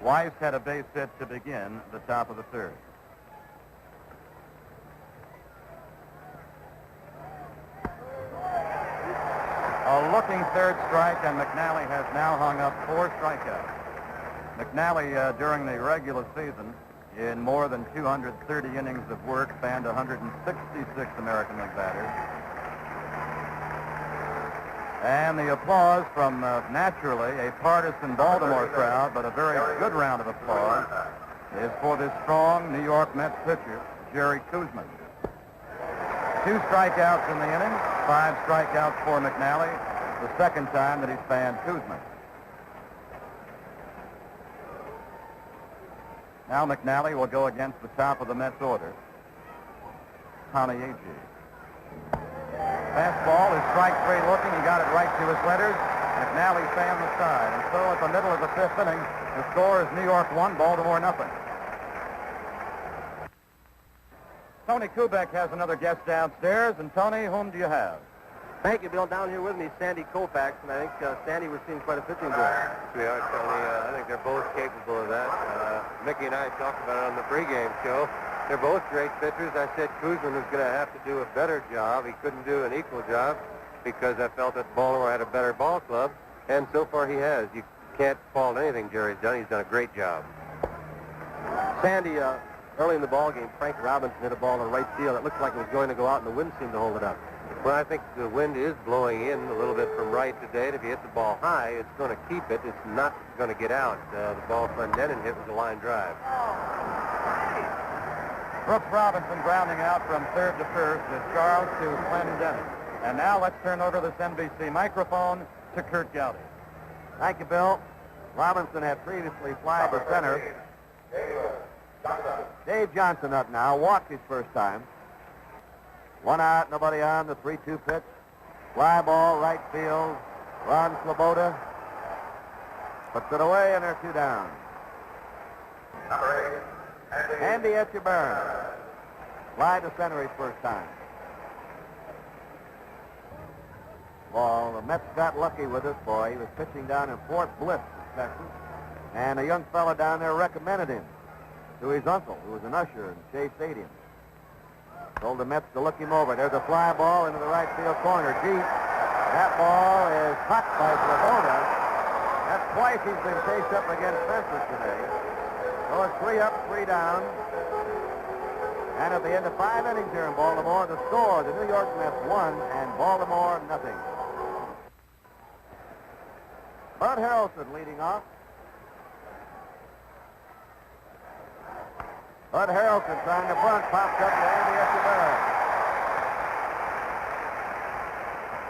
Weiss had a base hit to begin the top of the 3rd. A looking 3rd strike, and McNally has now hung up 4 strikeouts. McNally, during the regular season, in more than 230 innings of work, fanned 166 American League batters. And the applause from, naturally, a partisan Baltimore crowd, but a very good round of applause, is for this strong New York Mets pitcher, Jerry Kuzman. 2 strikeouts in the inning, 5 strikeouts for McNally, the 2nd time that he's fanned Kuzman. Now McNally will go against the top of the Mets order, Tommy Agee. Fastball is strike 3 looking. He got it right to his letters. McNally fanned the side. And so at the middle of the 5th inning, the score is New York 1, Baltimore nothing. Tony Kubek has another guest downstairs. And Tony, whom do you have?
Thank you, Bill. Down here with me, Sandy Koufax, and I think, Sandy, we're seeing quite a pitching duel.
We are, Tony. I think they're both capable of that. Mickey and I talked about it on the pregame show. They're both great pitchers. I said Kuzman was going to have to do a better job. He couldn't do an equal job because I felt that Baltimore had a better ball club, and so far he has. You can't fault anything Jerry's done. He's done a great job.
Sandy, early in the ball game, Frank Robinson hit a ball in right field. It looked like it was going to go out, and the wind seemed to hold it up.
Well, I think the wind is blowing in a little bit from right today. If you hit the ball high, it's going to keep it. It's not going to get out. The ball Clendenin hit was a line drive.
Brooks Robinson grounding out from 3rd to 1st with Charles to Clendenin. And now let's turn over this NBC microphone to Kurt Gowdy.
Thank you, Bill. Robinson had previously flied to center. Dave Johnson up now. Walked his first time. 1 out, nobody on, the 3-2 pitch. Fly ball, right field. Ron Sloboda puts it away, and they're 2 down.
Number 8,
Andy Etcheburn. Fly to center his first time. Well, the Mets got lucky with this boy. He was pitching down in Fort Bliss, Texas. And a young fella down there recommended him to his uncle, who was an usher in Shea Stadium. Told the Mets to look him over. There's a fly ball into the right field corner, deep. That ball is caught by Sloboda. That's twice he's been chased up against fences today. So it's 3 up, 3 down. And at the end of 5 innings here in Baltimore, the score, the New York Mets 1 and Baltimore nothing. Bud Harrelson leading off. Bud Harrelson trying to bunt, pops up to Andy Etcheburn.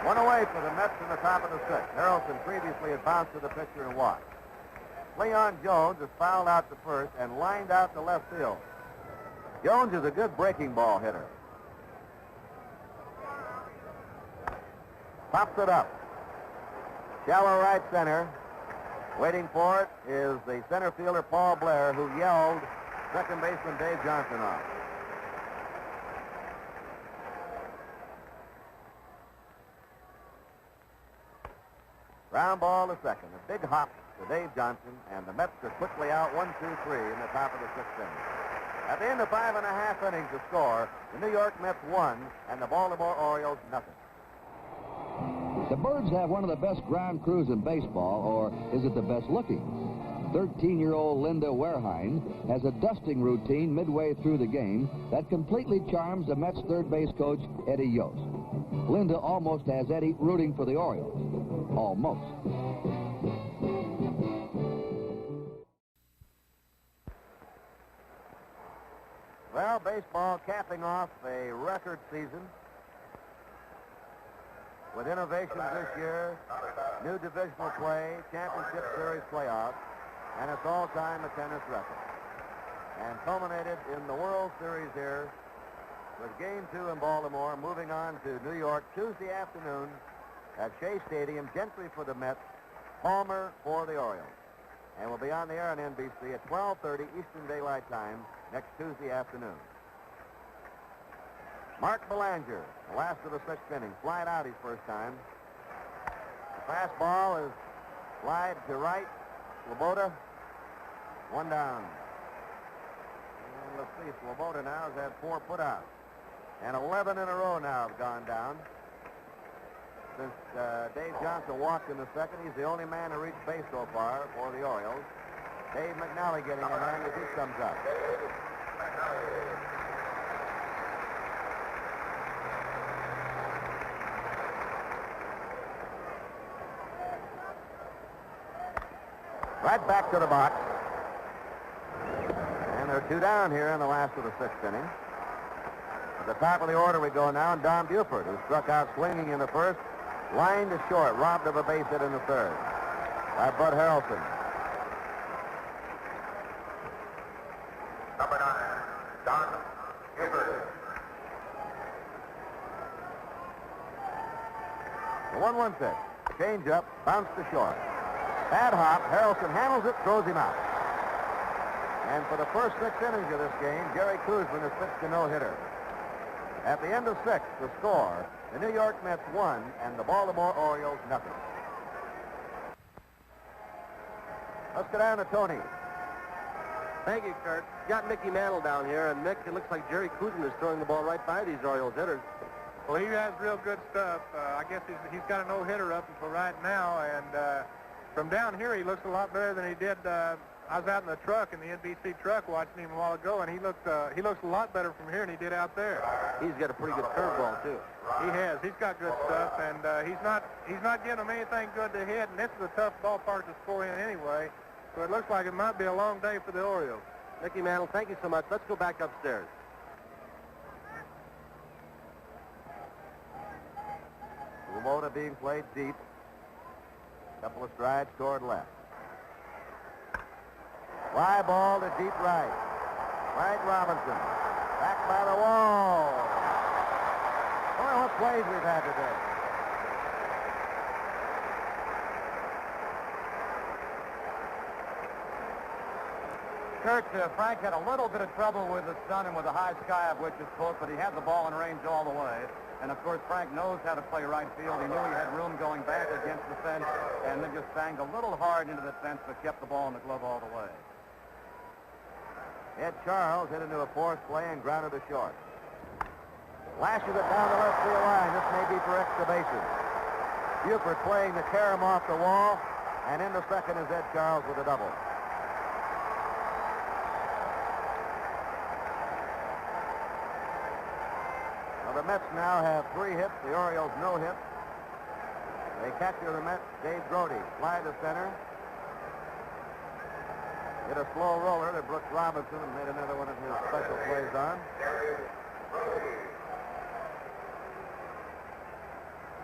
1 away for the Mets in the top of the 6th. Harrelson previously had bounced to the pitcher and walked. Leon Jones is fouled out to first and lined out to left field. Jones is a good breaking ball hitter. Pops it up. Shallow right center. Waiting for it is the center fielder, Paul Blair, who yelled second baseman Dave Johnson off. Ground ball to second. A big hop to Dave Johnson, and the Mets are quickly out 1-2-3 in the top of the sixth inning. At the end of 5.5 innings to score, the New York Mets won, and the Baltimore Orioles nothing.
The Birds have one of the best ground crews in baseball, or is it the best looking? 13-year-old Linda Wareheim has a dusting routine midway through the game that completely charms the Mets third base coach, Eddie Yost. Linda almost has Eddie rooting for the Orioles. Almost.
Well, baseball capping off a record season with innovations this year, new divisional play, championship series playoffs, and its all-time attendance record. And culminated in the World Series here with Game 2 in Baltimore, moving on to New York Tuesday afternoon at Shea Stadium. Gentry for the Mets, Palmer for the Orioles. And we'll be on the air on NBC at 12:30 Eastern Daylight Time next Tuesday afternoon. Mark Belanger, the last of the sixth inning, flied out his first time. The fastball is slide to right. Swoboda, one down. And let's see, Swoboda now has had 4 putouts. And 11 in a row now have gone down. Since Dave Johnson walked in the second, he's the only man to reach base so far for the Orioles. Dave McNally getting in line as he comes up. Right back to the box. And there are 2 down here in the last of the sixth inning. At the top of the order we go now, and Don Buford, who struck out swinging in the first, line to short, robbed of a base hit in the third by Bud Harrelson.
Number 9, Don Buford.
The 1-1 pitch. Change up, bounce to short. Bad hop, Harrelson handles it, throws him out. And for the first 6 innings of this game, Jerry Kuzman has pitched a no-hitter. At the end of 6, the score, the New York Mets 1 and the Baltimore Orioles nothing. Let's go down to Tony.
Thank you, Kurt. Got Mickey Mantle down here, and Mick, it looks like Jerry Kuzman is throwing the ball right by these Orioles hitters.
Well, he has real good stuff. I guess he's got a no-hitter up until right now, and from down here he looks a lot better than he did. I was out in the truck, in the NBC truck, watching him a while ago, and he looks a lot better from here than he did out there.
He's got a pretty good curveball too.
He has. He's got good stuff, and he's not giving them anything good to hit, and this is a tough ballpark to score in anyway. So it looks like it might be a long day for the Orioles.
Mickey Mantle, thank you so much. Let's go back upstairs.
Swoboda being played deep. Couple of strides toward left. Fly ball to deep right. Frank Robinson. Back by the wall. Boy, what plays we've had today.
Kurt, Frank had a little bit of trouble with the sun and with the high sky of which it's close, but he had the ball in range all the way. And, of course, Frank knows how to play right field. He knew he had room going back against the fence and then just banged a little hard into the fence but kept the ball in the glove all the way.
Ed Charles hit into a forced play and grounded to short. Lashes it down the left field line. This may be for extra bases. Buford playing to carry him off the wall, and into second is Ed Charles with a double. The Mets now have 3 hits. The Orioles no hits. They catcher the Mets, Dave Grody, fly to center. Hit a slow roller to Brooks Robinson and made another one of his special plays on.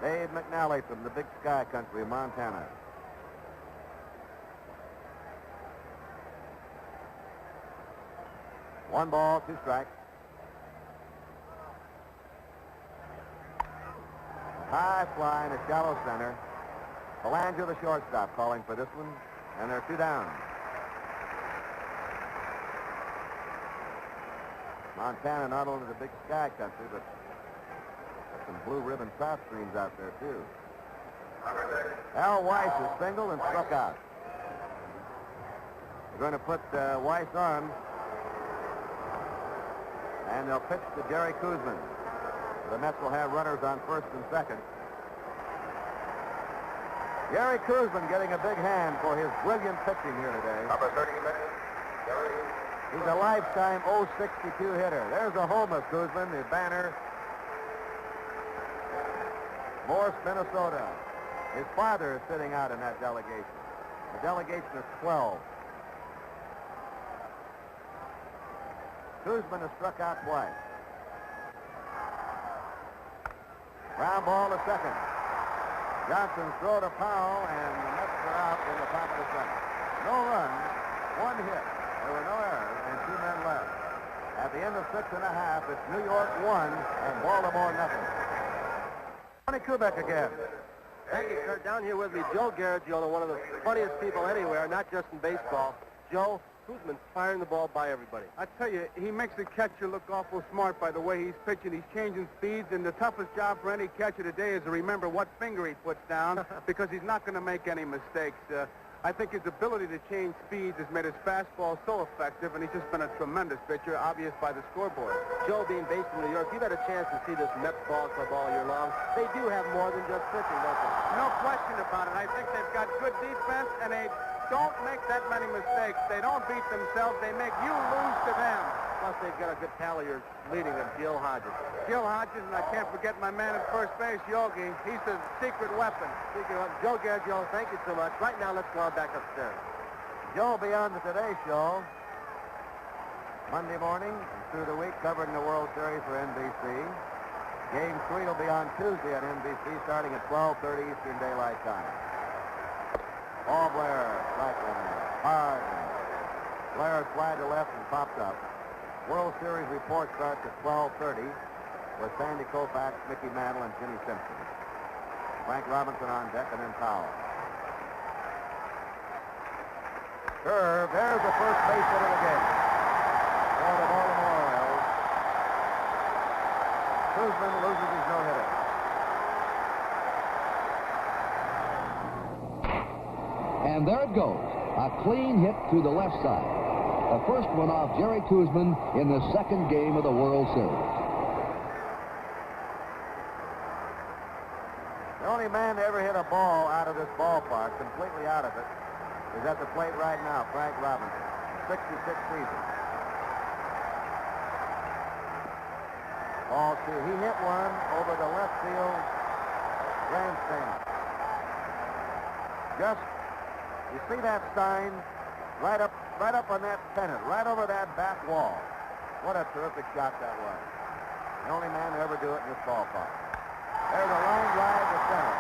Dave McNally from the Big Sky Country of Montana. 1 ball, 2 strikes. High fly in a shallow center. Belanger, the shortstop, calling for this one, and they're 2 down. Montana not only the big sky country, but there's some blue ribbon south streams out there, too. Al Weiss is singled and struck out. They're going to put Weiss on, and they'll pitch to Jerry Kuzman. The Mets will have runners on first and second. Jerry Kuzman getting a big hand for his brilliant pitching here today.
Number 30 minutes, Jerry.
He's a lifetime 062 hitter. There's a home of Kuzman, the banner. Morse, Minnesota. His father is sitting out in that delegation. The delegation is 12. Kuzman has struck out twice. Ground ball to second. Johnson's throw to Powell, and the Mets are out in the top of the second. No runs, 1 hit. There were no errors, and 2 men left. At the end of 6 1/2, it's New York 1 and Baltimore nothing. Tony Kubek again.
Thank you, Kurt. Down here with me, Joe Garagiola, one of the funniest people anywhere, not just in baseball. Joe, Kuzman's firing the ball by everybody.
I tell you, he makes the catcher look awful smart by the way he's pitching. He's changing speeds, and the toughest job for any catcher today is to remember what finger he puts down because he's not going to make any mistakes. I think his ability to change speeds has made his fastball so effective, and he's just been a tremendous pitcher, obvious by the scoreboard.
Joe, being based in New York, you've had a chance to see this Mets ball club all year long. They do have more than just pitching, don't they?
No question about it. I think they've got good defense, and they don't make that many mistakes. They don't beat themselves. They make you lose to them.
Plus, they've got a good tallier leading them, Gil Hodges.
Gil Hodges, and I can't forget my man at first base, Yogi. He's the secret weapon.
Joe Garagiola, thank you so much. Right now, let's go on back upstairs.
Joe will be on the Today Show Monday morning and through the week, covering the World Series for NBC. Game 3 will be on Tuesday on NBC, starting at 12:30 Eastern Daylight Time. Ball Blair, cycling hard. Blair slide to left and popped up. World Series report starts at 12:30 with Sandy Koufax, Mickey Mantle, and Ginny Simpson. Frank Robinson on deck, and then Powell. Curve. There's the first base hit of the game for the Baltimore Orioles. Kuzman loses his no-hitter.
And there it goes. A clean hit to the left side. The first one off Jerry Kuzman in the second game of the World Series.
The only man to ever hit a ball out of this ballpark, completely out of it, is at the plate right now, Frank Robinson. 66 seasons. Ball 2. He hit one over the left field grandstand. Just, you see that sign right up on that pennant, right over that back wall. What a terrific shot that was. The only man to ever do it in this ballpark. There's a line drive to center.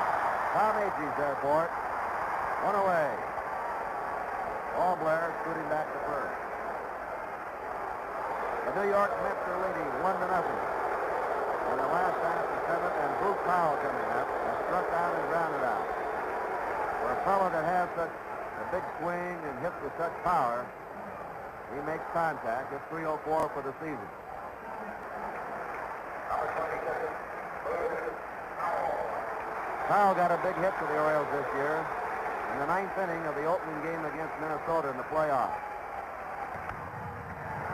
Tom Agee's there for it. 1 away. Ball Blair scooting back to first. The New York Mets are leading 1-0. In the last half of 7th, and Bruce Powell coming up and struck out and grounded out. For a fellow that has such a big swing and hits with such power, he makes contact. It's 3:04 for the season. Powell got a big hit for the Orioles this year in the 9th inning of the opening game against Minnesota in the playoffs.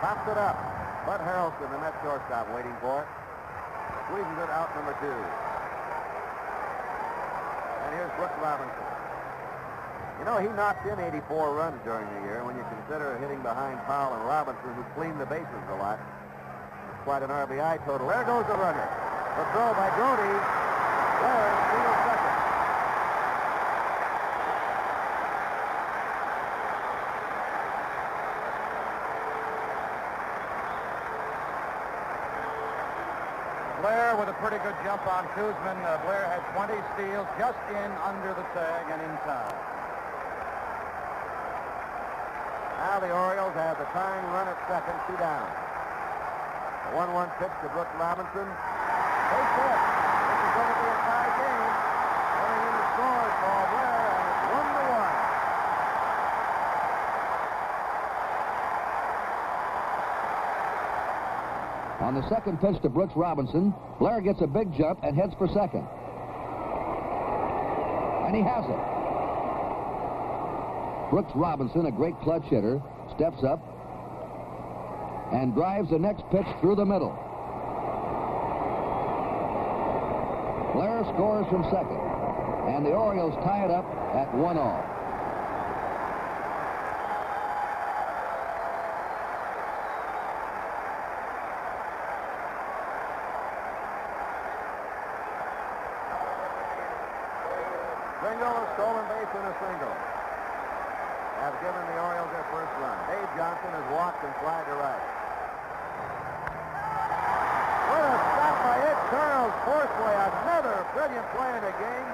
Pops it up. Bud Harrelson, the Mets shortstop, waiting for it. Squeezes it out, number 2. And here's Brooks Robinson. You know, he knocked in 84 runs during the year. When you consider hitting behind Powell and Robinson, who cleaned the bases a lot. It's quite an RBI total. There goes the runner. The throw by Grody. There, steals second.
Blair with a pretty good jump on Kuzman. Blair had 20 steals just in under the tag and inside.
Now the Orioles have the tying run at second, 2 down. A 1-1 pitch to Brooks Robinson. Base hit. This is going to be a tie game. Running in the score is Paul Blair, and it's 1-1.
On the second pitch to Brooks Robinson, Blair gets a big jump and heads for second. And he has it. Brooks Robinson, a great clutch hitter, steps up and drives the next pitch through the middle. Blair scores from second, and the Orioles tie it up at 1-1.
Single, a stolen base, and a single have given the Orioles their first run. Dave Johnson has walked and flied to right. What a stop by Ed Charles Forceway. Another brilliant play in the game.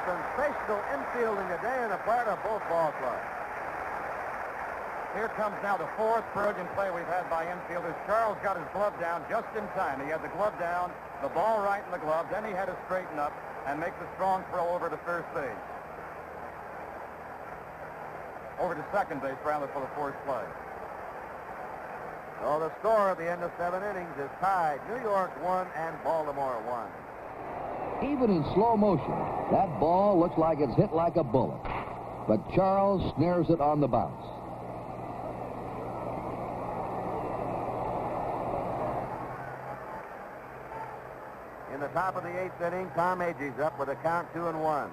Sensational infielding today on the part of both ball clubs.
Here comes now the fourth brilliant play we've had by infielders. Charles got his glove down just in time. He had the glove down, the ball right in the glove, then he had to straighten up and make the strong throw over to first base. Over to second base, rather, for the fourth play.
So the score at the end of 7 innings is tied. New York 1 and Baltimore 1.
Even in slow motion, that ball looks like it's hit like a bullet. But Charles snares it on the bounce.
In the top of the 8th inning, Tom Agee up with a count 2-1.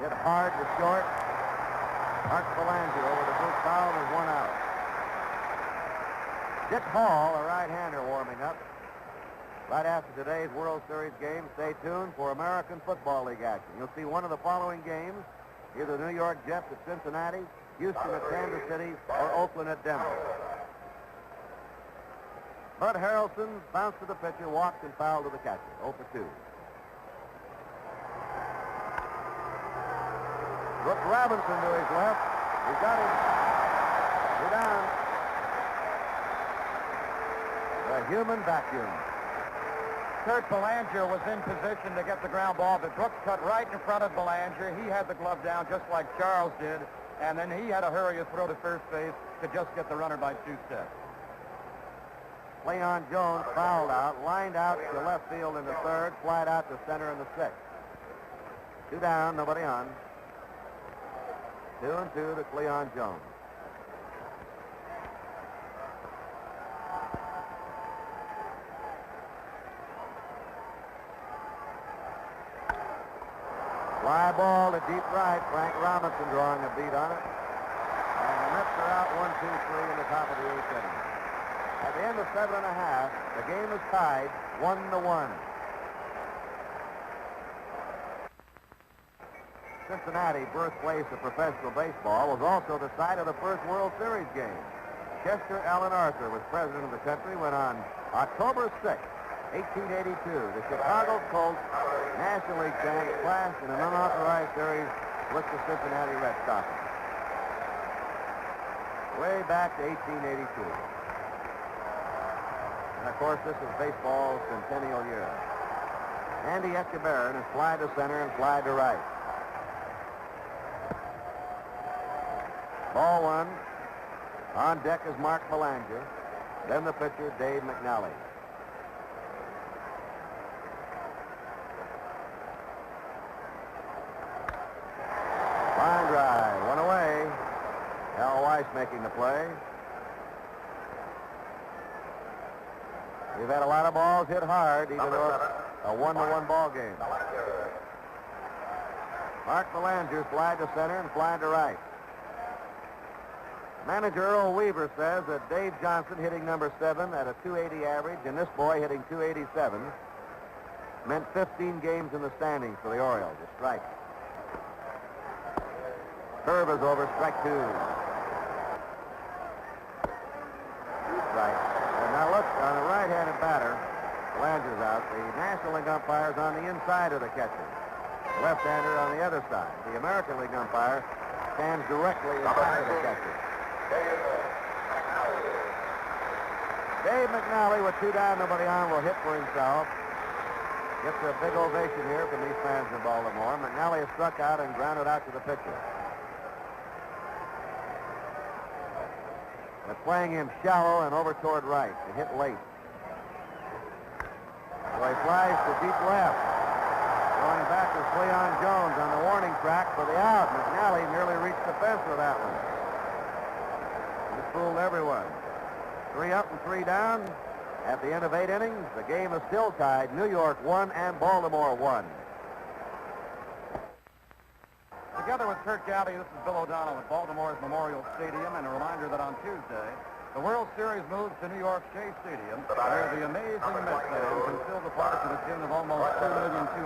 Hit hard to short. Art Belanger over to Bruce Powell, and there's 1 out. Dick Hall, a right-hander, warming up. Right after today's World Series game, stay tuned for American Football League action. You'll see one of the following games, either New York Jets at Cincinnati, Houston at Kansas City, or Oakland at Denver. Bud Harrelson bounced to the pitcher, walked and fouled to the catcher. 0 for 2. Brooks Robinson to his left. He got him. Two down. The human vacuum.
Kurt Belanger was in position to get the ground ball, but Brooks cut right in front of Belanger. He had the glove down just like Charles did, and then he had to hurry a throw to first base to just get the runner by 2 steps.
Leon Jones fouled out, lined out to left field in the 3rd, flied out to center in the 6th. 2 down, nobody on. 2-2 to Leon Jones. Fly ball to deep right. Frank Robinson drawing a beat on it. And the Mets are out 1-2-3 in the top of the 8th inning. At the end of 7.5, the game is tied 1-1. Cincinnati, birthplace of professional baseball, was also the site of the first World Series game. Chester Allen Arthur was president of the country when on October 6, 1882, the Chicago Colts National League champs clashed in an unauthorized series with the Cincinnati Red Stockings. Way back to 1882. And of course, this is baseball's centennial year. Andy Etchebarren has flied to center and flied to right. Ball 1. On deck is Mark Belanger. Then the pitcher, Dave McNally. Line drive. 1 away. Al Weiss making the play. We've had a lot of balls hit hard, even though it's a 1-1 ball game. Mark Belanger slide to center and fly to right. Manager Earl Weaver says that Dave Johnson hitting number 7 at a 280 average and this boy hitting 287 meant 15 games in the standings for the Orioles. A strike. Curve is over, strike 2. Right. And now look, on a right-handed batter, Belanger's out. The National League umpire's on the inside of the catcher. Left-hander on the other side. The American League umpire stands directly in front of the catcher. Dave McNally with 2 down, nobody on, will hit for himself. Gets a big ovation here from these fans in Baltimore. McNally is struck out and grounded out to the pitcher. They're playing him shallow and over toward right. They hit late. So he flies to deep left. Going back is Leon Jones on the warning track for the out. McNally nearly reached the fence with that one. He fooled everyone. 3 up and 3 down. At the end of 8 innings, the game is still tied. New York 1 and Baltimore 1.
Together with Kurt Gowdy, this is Bill O'Donnell at Baltimore's Memorial Stadium, and a reminder that on Tuesday, the World Series moves to New York's Shea Stadium, where the amazing Mets fans can fill the park to the tune of almost 2,200,000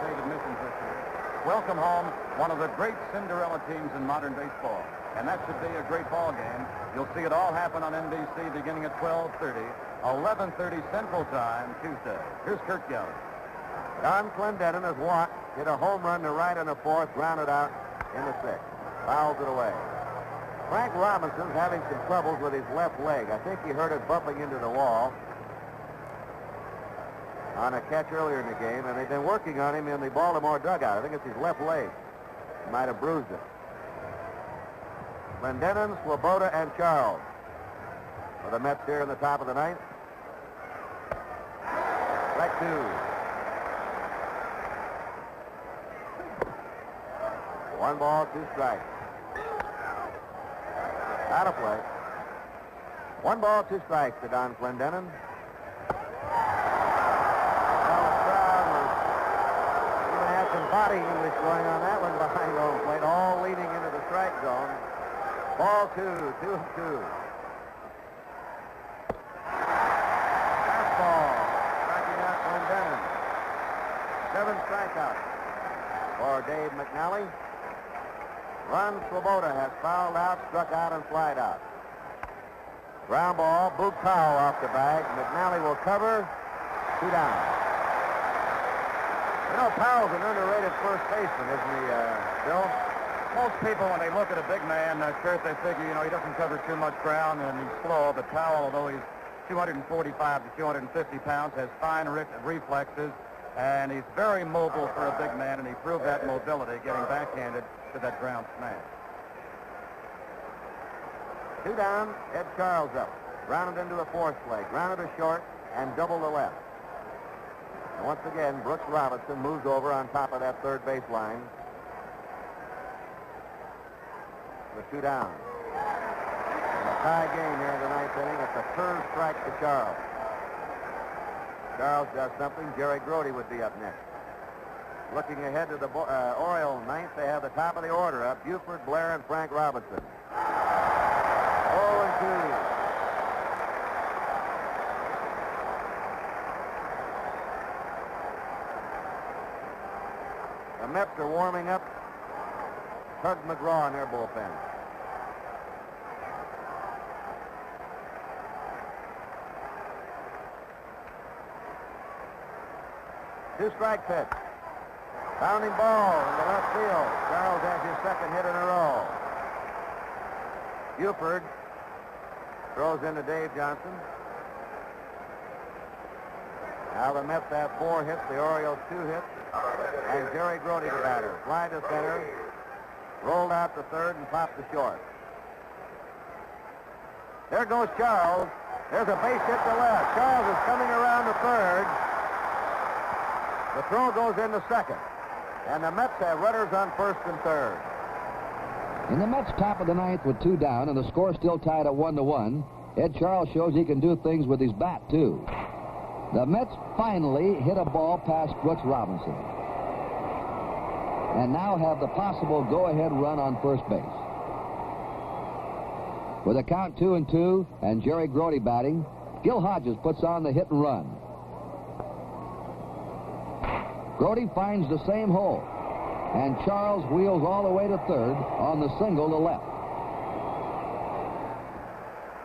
paid admissions this year. Welcome home one of the great Cinderella teams in modern baseball. And that should be a great ball game. You'll see it all happen on NBC beginning at 12:30, 11:30 Central Time, Tuesday. Here's Kurt Gowdy.
Don Clendenin has walked, hit a home run to right in the 4th, grounded out in the 6th. Fouls it away. Frank Robinson's having some troubles with his left leg. I think he hurt it bumping into the wall on a catch earlier in the game, and they've been working on him in the Baltimore dugout. I think it's his left leg. He might have bruised it. Clendenin, Swoboda, and Charles for the Mets here in the top of the 9th. Strike 2. 1 ball, 2 strikes. Out of play. 1 ball, 2 strikes to Don Clendenin. Well, the crowd was even had some body English going on that one behind home plate, all leading into the strike zone. Ball 2, 2-2. Fastball, striking out Clendenin. 7 strikeouts for Dave McNally. Ron Swoboda has fouled out, struck out, and flied out. Ground ball, Boog Powell off the bag. McNally will cover. 2 down. You know, Powell's an underrated first baseman, isn't he, Bill?
Most people, when they look at a big man, Kurt, they figure, you know, he doesn't cover too much ground and he's slow. But Powell, although he's 245 to 250 pounds, has fine reflexes, and he's very mobile for a big man, and he proved that mobility getting backhanded to that ground smash.
2 down, Ed Charles up. Grounded into the 4th play. Grounded to short and double to left. And once again, Brooks Robinson moves over on top of that 3rd base line. With 2 down. And a tie game here in the 9th inning. It's a curve strike to Charles. Charles does something. Jerry Grody would be up next. Looking ahead to the Oriole 9th, they have the top of the order up. Buford, Blair, and Frank Robinson. 0-2. The Mets are warming up. Tug McGraw in their bullpen. Two-strike pitch. Bounding ball into left field. Charles has his 2nd hit in a row. Buford throws into Dave Johnson. Now the Mets have 4 hits. The Orioles 2 hits. And Jerry Grody, the batter. Fly to center. Rolled out to 3rd and popped to short. There goes Charles. There's a base hit to left. Charles is coming around to 3rd. The throw goes into 2nd. And the Mets have runners on 1st and 3rd.
In the Mets' top of the 9th with 2 down and the score still tied at 1-1, Ed Charles shows he can do things with his bat, too. The Mets finally hit a ball past Brooks Robinson and now have the possible go-ahead run on first base. With a count 2-2 and Jerry Grody batting, Gil Hodges puts on the hit and run. Grody finds the same hole, and Charles wheels all the way to 3rd on the single to left.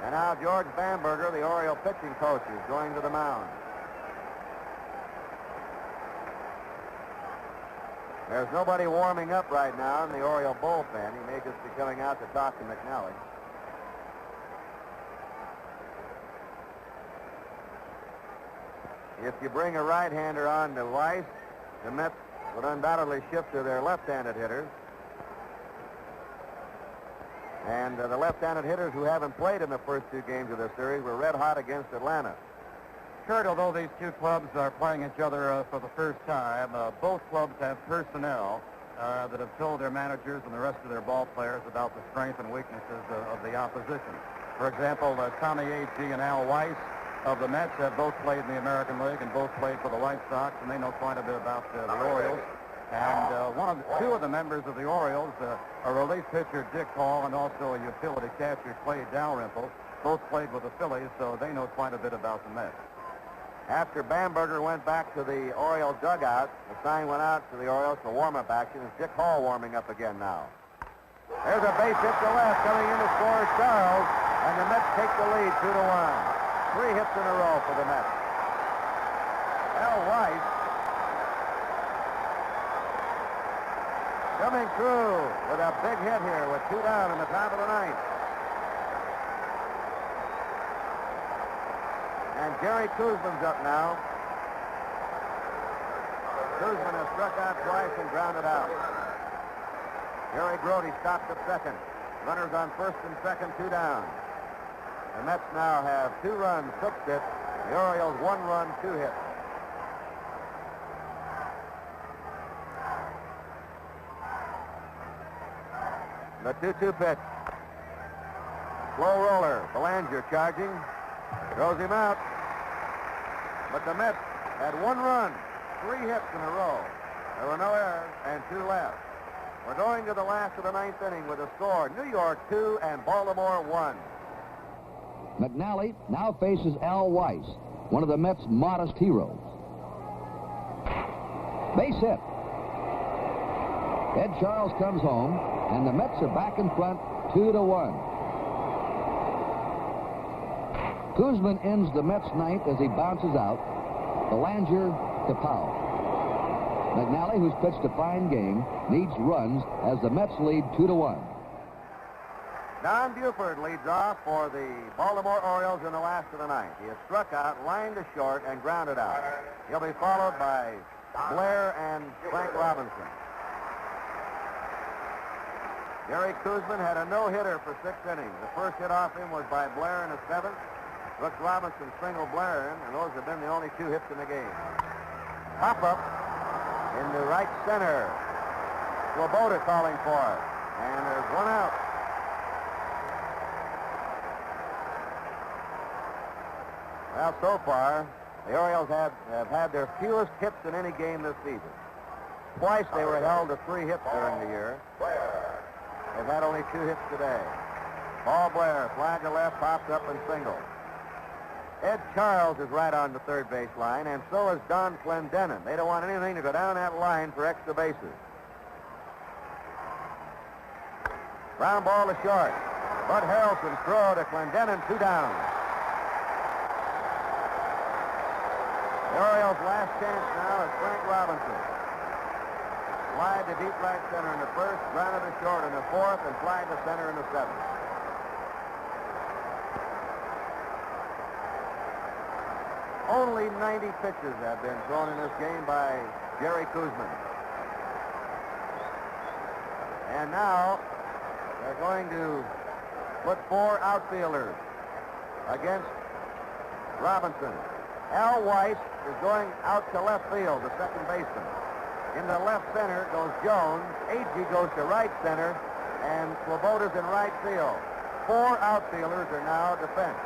And now George Bamberger, the Oriole pitching coach, is going to the mound. There's nobody warming up right now in the Oriole bullpen. He may just be coming out to talk to McNally. If you bring a right-hander on to Weiss, the Mets would undoubtedly shift to their left-handed hitters. And the left-handed hitters who haven't played in the first two games of this series were red hot against Atlanta.
Kurt, although these two clubs are playing each other for the first time, both clubs have personnel that have told their managers and the rest of their ball players about the strengths and weaknesses of the opposition. For example, Tommy Agee and Al Weiss of the Mets have both played in the American League and both played for the White Sox, and they know quite a bit about the Orioles. And two of the members of the Orioles, a relief pitcher, Dick Hall, and also a utility catcher, Clay Dalrymple, both played with the Phillies, so they know quite a bit about the Mets.
After Bamberger went back to the Oriole dugout, the sign went out to the Orioles for warm-up action. It's Dick Hall warming up again now. There's a base hit to left. Coming in to score Charles, and the Mets take the lead 2-1. 3 hits in a row for the Mets. Al Weiss coming through with a big hit here with 2 down in the top of the ninth. And Jerry Kuzman's up now. Kuzman has struck out twice and grounded out. Gary Grody stops at second. Runners on first and second, 2 down. The Mets now have 2 runs, 6 hits. The Orioles 1 run, 2 hits. The 2-2 pitch. Slow roller. Belanger charging. Throws him out. But the Mets had 1 run, 3 hits in a row. There were no errors and 2 left. We're going to the last of the 9th inning with a score. New York 2 and Baltimore 1.
McNally now faces Al Weiss, one of the Mets' modest heroes. Base hit. Ed Charles comes home, and the Mets are back in front 2-1. Kuzman ends the Mets' ninth as he bounces out. Belanger to Powell. McNally, who's pitched a fine game, needs runs as the Mets lead 2-1.
Don Buford leads off for the Baltimore Orioles in the last of the ninth. He has struck out, lined to short, and grounded out. He'll be followed by Blair and Frank Robinson. Gary Kuzman had a no-hitter for 6 innings. The first hit off him was by Blair in the 7th. Brooks Robinson singled Blair in, and those have been the only 2 hits in the game. Pop-up in the right center. Swoboda calling for it. And there's 1 out. Well, so far, the Orioles have had their fewest hits in any game this season. Twice they were held to 3 hits during the year. They've had only 2 hits today. Paul Blair, fly to left, pops up and single. Ed Charles is right on the third base line, and so is Don Clendenin. They don't want anything to go down that line for extra bases. Ground ball to short. Bud Harrelson's throw to Clendenin, 2 down. The Orioles' last chance now is Frank Robinson. Fly to deep right center in the first, grounded to short in the 4th, and fly to center in the 7th. Only 90 pitches have been thrown in this game by Jerry Kuzman. And now they're going to put 4 outfielders against Robinson. Al Weiss is going out to left field, the second baseman. In the left center goes Jones. Agee goes to right center, and Swoboda's in right field. 4 outfielders are now defense.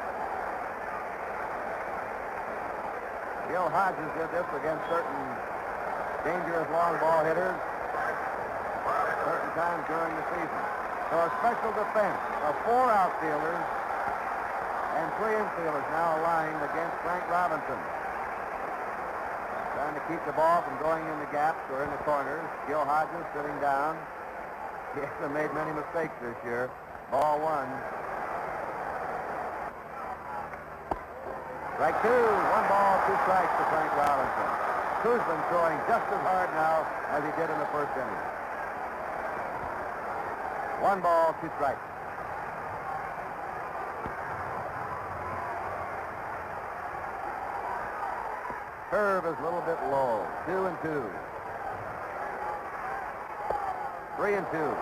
Gil Hodges did this against certain dangerous long ball hitters certain times during the season. So a special defense of 4 outfielders and 3 infielders now aligned against Frank Robinson. Trying to keep the ball from going in the gaps or in the corners. Gil Hodges sitting down. He hasn't made many mistakes this year. Ball 1. Strike 2. 1 ball, 2 strikes to Frank Robinson. Kuzman throwing just as hard now as he did in the first inning. 1 ball, 2 strikes. Curve is a little bit low. 2-2. 3-2.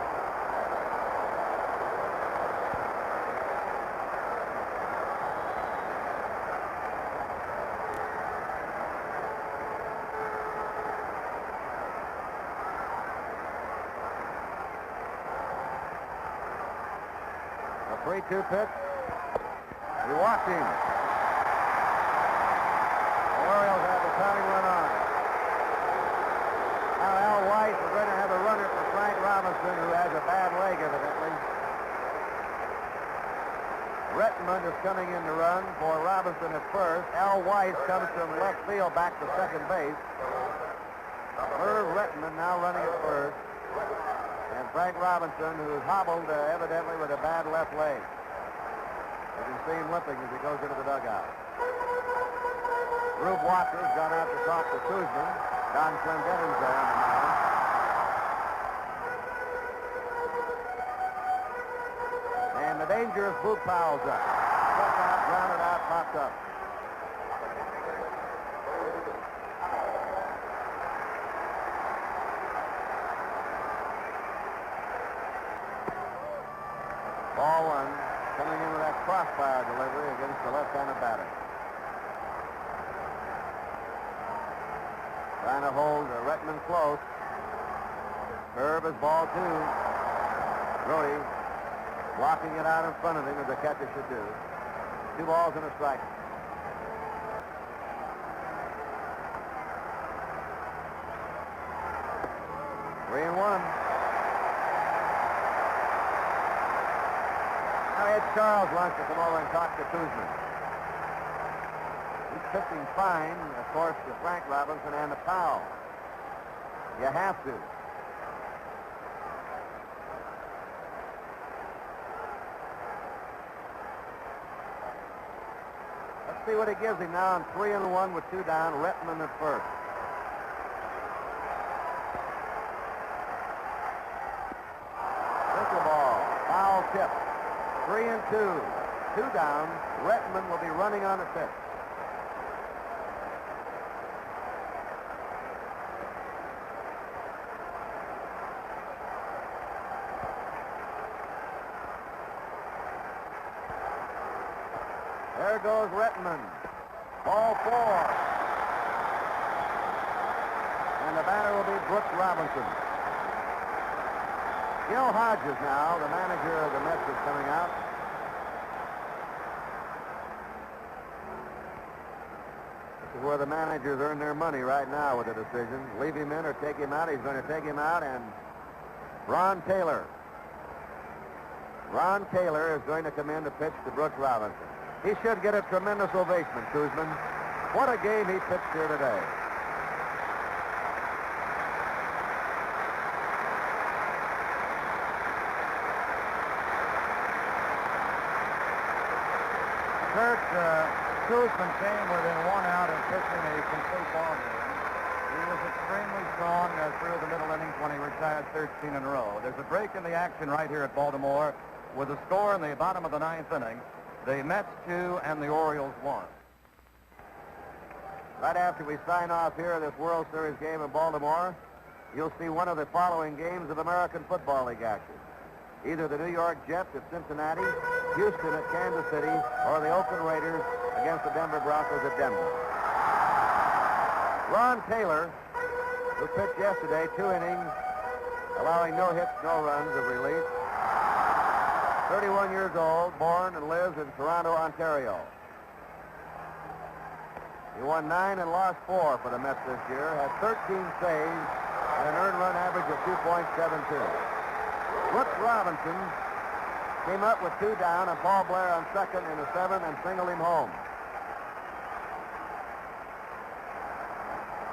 A 3-2 pitch. He walked him. The Orioles have the tying run on. Now Al White is going to have a runner for Frank Robinson, who has a bad leg, evidently. Rettenmund is coming in to run for Robinson at first. Al White comes from left field back to second base. Merv Rettenmund now running at first. And Frank Robinson, who's hobbled evidently with a bad left leg. You can see him limping as he goes into the dugout. Rube Walker's gone out to talk to Kuzman. Don Clendenin's there on the mound. And the dangerous Boop Powell's up. Struck out, grounded out, popped up. Ball 1, coming in with that crossfire delivery against the left-handed batter. Trying to hold Rettenmund close. Curve is ball 2. Brody blocking it out in front of him as the catcher should do. 2 balls and a strike. Three and 1. Now Ed Charles wants to come over and talk to Kuzman. He's pitching fine, of course, to Frank Robinson and to Powell. You have to. Let's see what he gives him now on 3 and 1 with 2 down. Rettenmund at first. Pickleball. Foul tip. 3 and 2. 2 down. Rettenmund will be running on the pitch. There goes Rettenmund. Ball 4. And the batter will be Brooks Robinson. Gil Hodges now, the manager of the Mets, is coming out. This is where the managers earn their money right now with the decision. Leave him in or take him out. He's going to take him out, and Ron Taylor. Ron Taylor is going to come in to pitch to Brooks Robinson. He should get a tremendous ovation, Kuzman. What a game he pitched here today.
Kurt, Kuzman came within 1 out of pitching a complete ball game. He was extremely strong through the middle innings when he retired 13 in a row. There's a break in the action right here at Baltimore with a score in the bottom of the 9th inning. The Mets 2 and the Orioles 1.
Right after we sign off here in this World Series game in Baltimore, you'll see one of the following games of American Football League action. Either the New York Jets at Cincinnati, Houston at Kansas City, or the Oakland Raiders against the Denver Broncos at Denver. Ron Taylor, who pitched yesterday 2 innings, allowing no hits, no runs of relief. 31 years old, born and lives in Toronto, Ontario. He won 9 and lost 4 for the Mets this year, has 13 saves, and an earned run average of 2.72. Brooks Robinson came up with 2 down, and Paul Blair on second in the 7th and singled him home.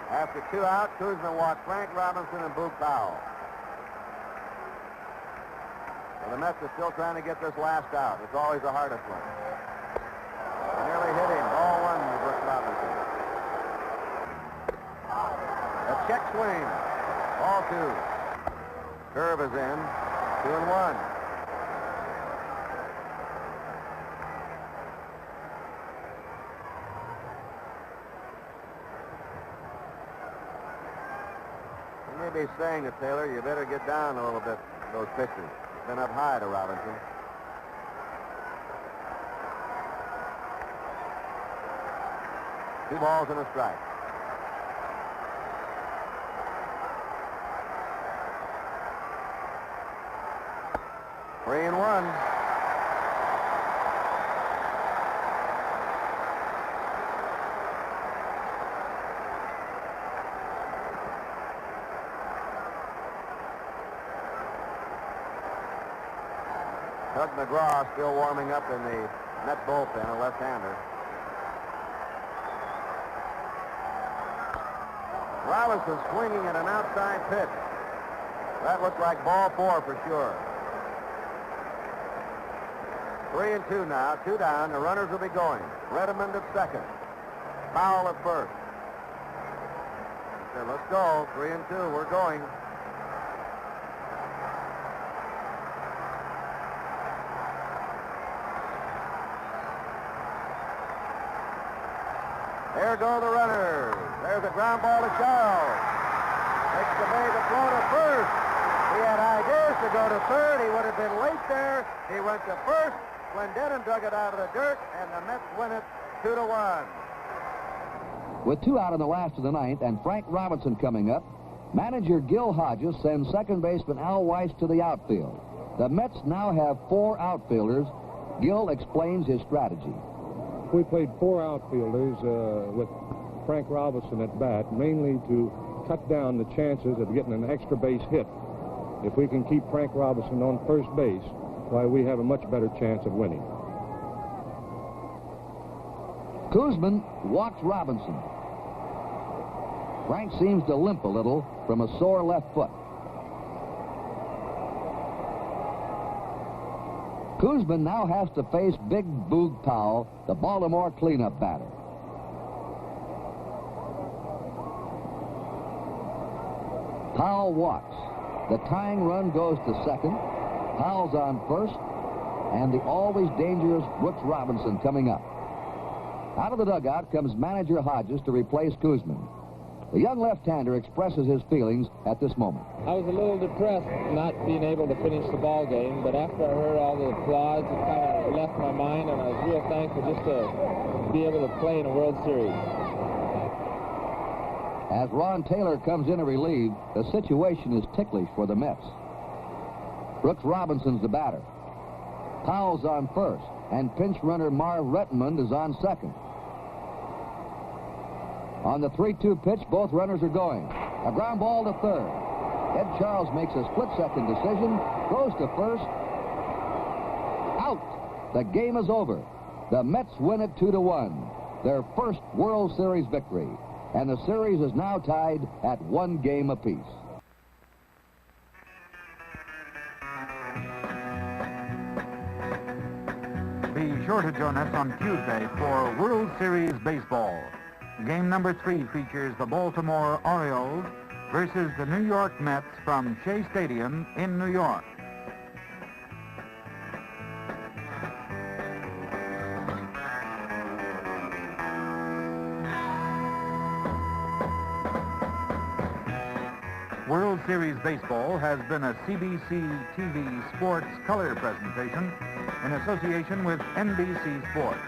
After 2 out, Kuzman walked Frank Robinson and Boop Powell. Well, the Mets are still trying to get this last out. It's always the hardest one. They nearly hit him. Ball 1 to Brooks Robinson. check swing. Ball 2. Curve is in. 2-1. You may be saying to Taylor, you better get down a little bit, those pitches. Been up high to Robinson. Two balls and a strike. Three and one. Doug McGraw still warming up in the Met bullpen, a left-hander. Robinson swinging at an outside pitch. That looks like ball 4 for sure. 3-2 now, 2 down. The runners will be going. Redmond at second. Powell at first. He said, let's go. 3-2. We're going. There go the runners. There's a ground ball to Charles. Makes the bag to throw to first. He had ideas to go to third. He would have been late there. He went to first. Glendenon dug it out of the dirt, and the Mets win it 2-1.
With 2 out in the last of the 9th and Frank Robinson coming up, manager Gil Hodges sends second baseman Al Weiss to the outfield. The Mets now have 4 outfielders. Gil explains his strategy.
We played 4 outfielders with Frank Robinson at bat, mainly to cut down the chances of getting an extra base hit. If we can keep Frank Robinson on first base, why, we have a much better chance of winning.
Koosman walks Robinson. Frank seems to limp a little from a sore left foot. Koosman now has to face Big Boog Powell, the Baltimore cleanup batter. Powell walks. The tying run goes to second. Powell's on first, and the always dangerous Brooks Robinson coming up. Out of the dugout comes manager Hodges to replace Koosman. The young left-hander expresses his feelings at this moment.
I was a little depressed not being able to finish the ball game, but after I heard all the applause, it kind of left my mind, and I was real thankful just to be able to play in a World Series.
As Ron Taylor comes in to relieve, the situation is ticklish for the Mets. Brooks Robinson's the batter. Powell's on first, and pinch runner Marv Redmond is on second. On the 3-2 pitch, both runners are going. A ground ball to third. Ed Charles makes a split-second decision, goes to first. Out! The game is over. The Mets win it 2-1, their first World Series victory. And the series is now tied at 1 game apiece.
Be sure to join us on Tuesday for World Series Baseball. Game number 3 features the Baltimore Orioles versus the New York Mets from Shea Stadium in New York. World Series Baseball has been a CBC TV Sports color presentation in association with NBC Sports.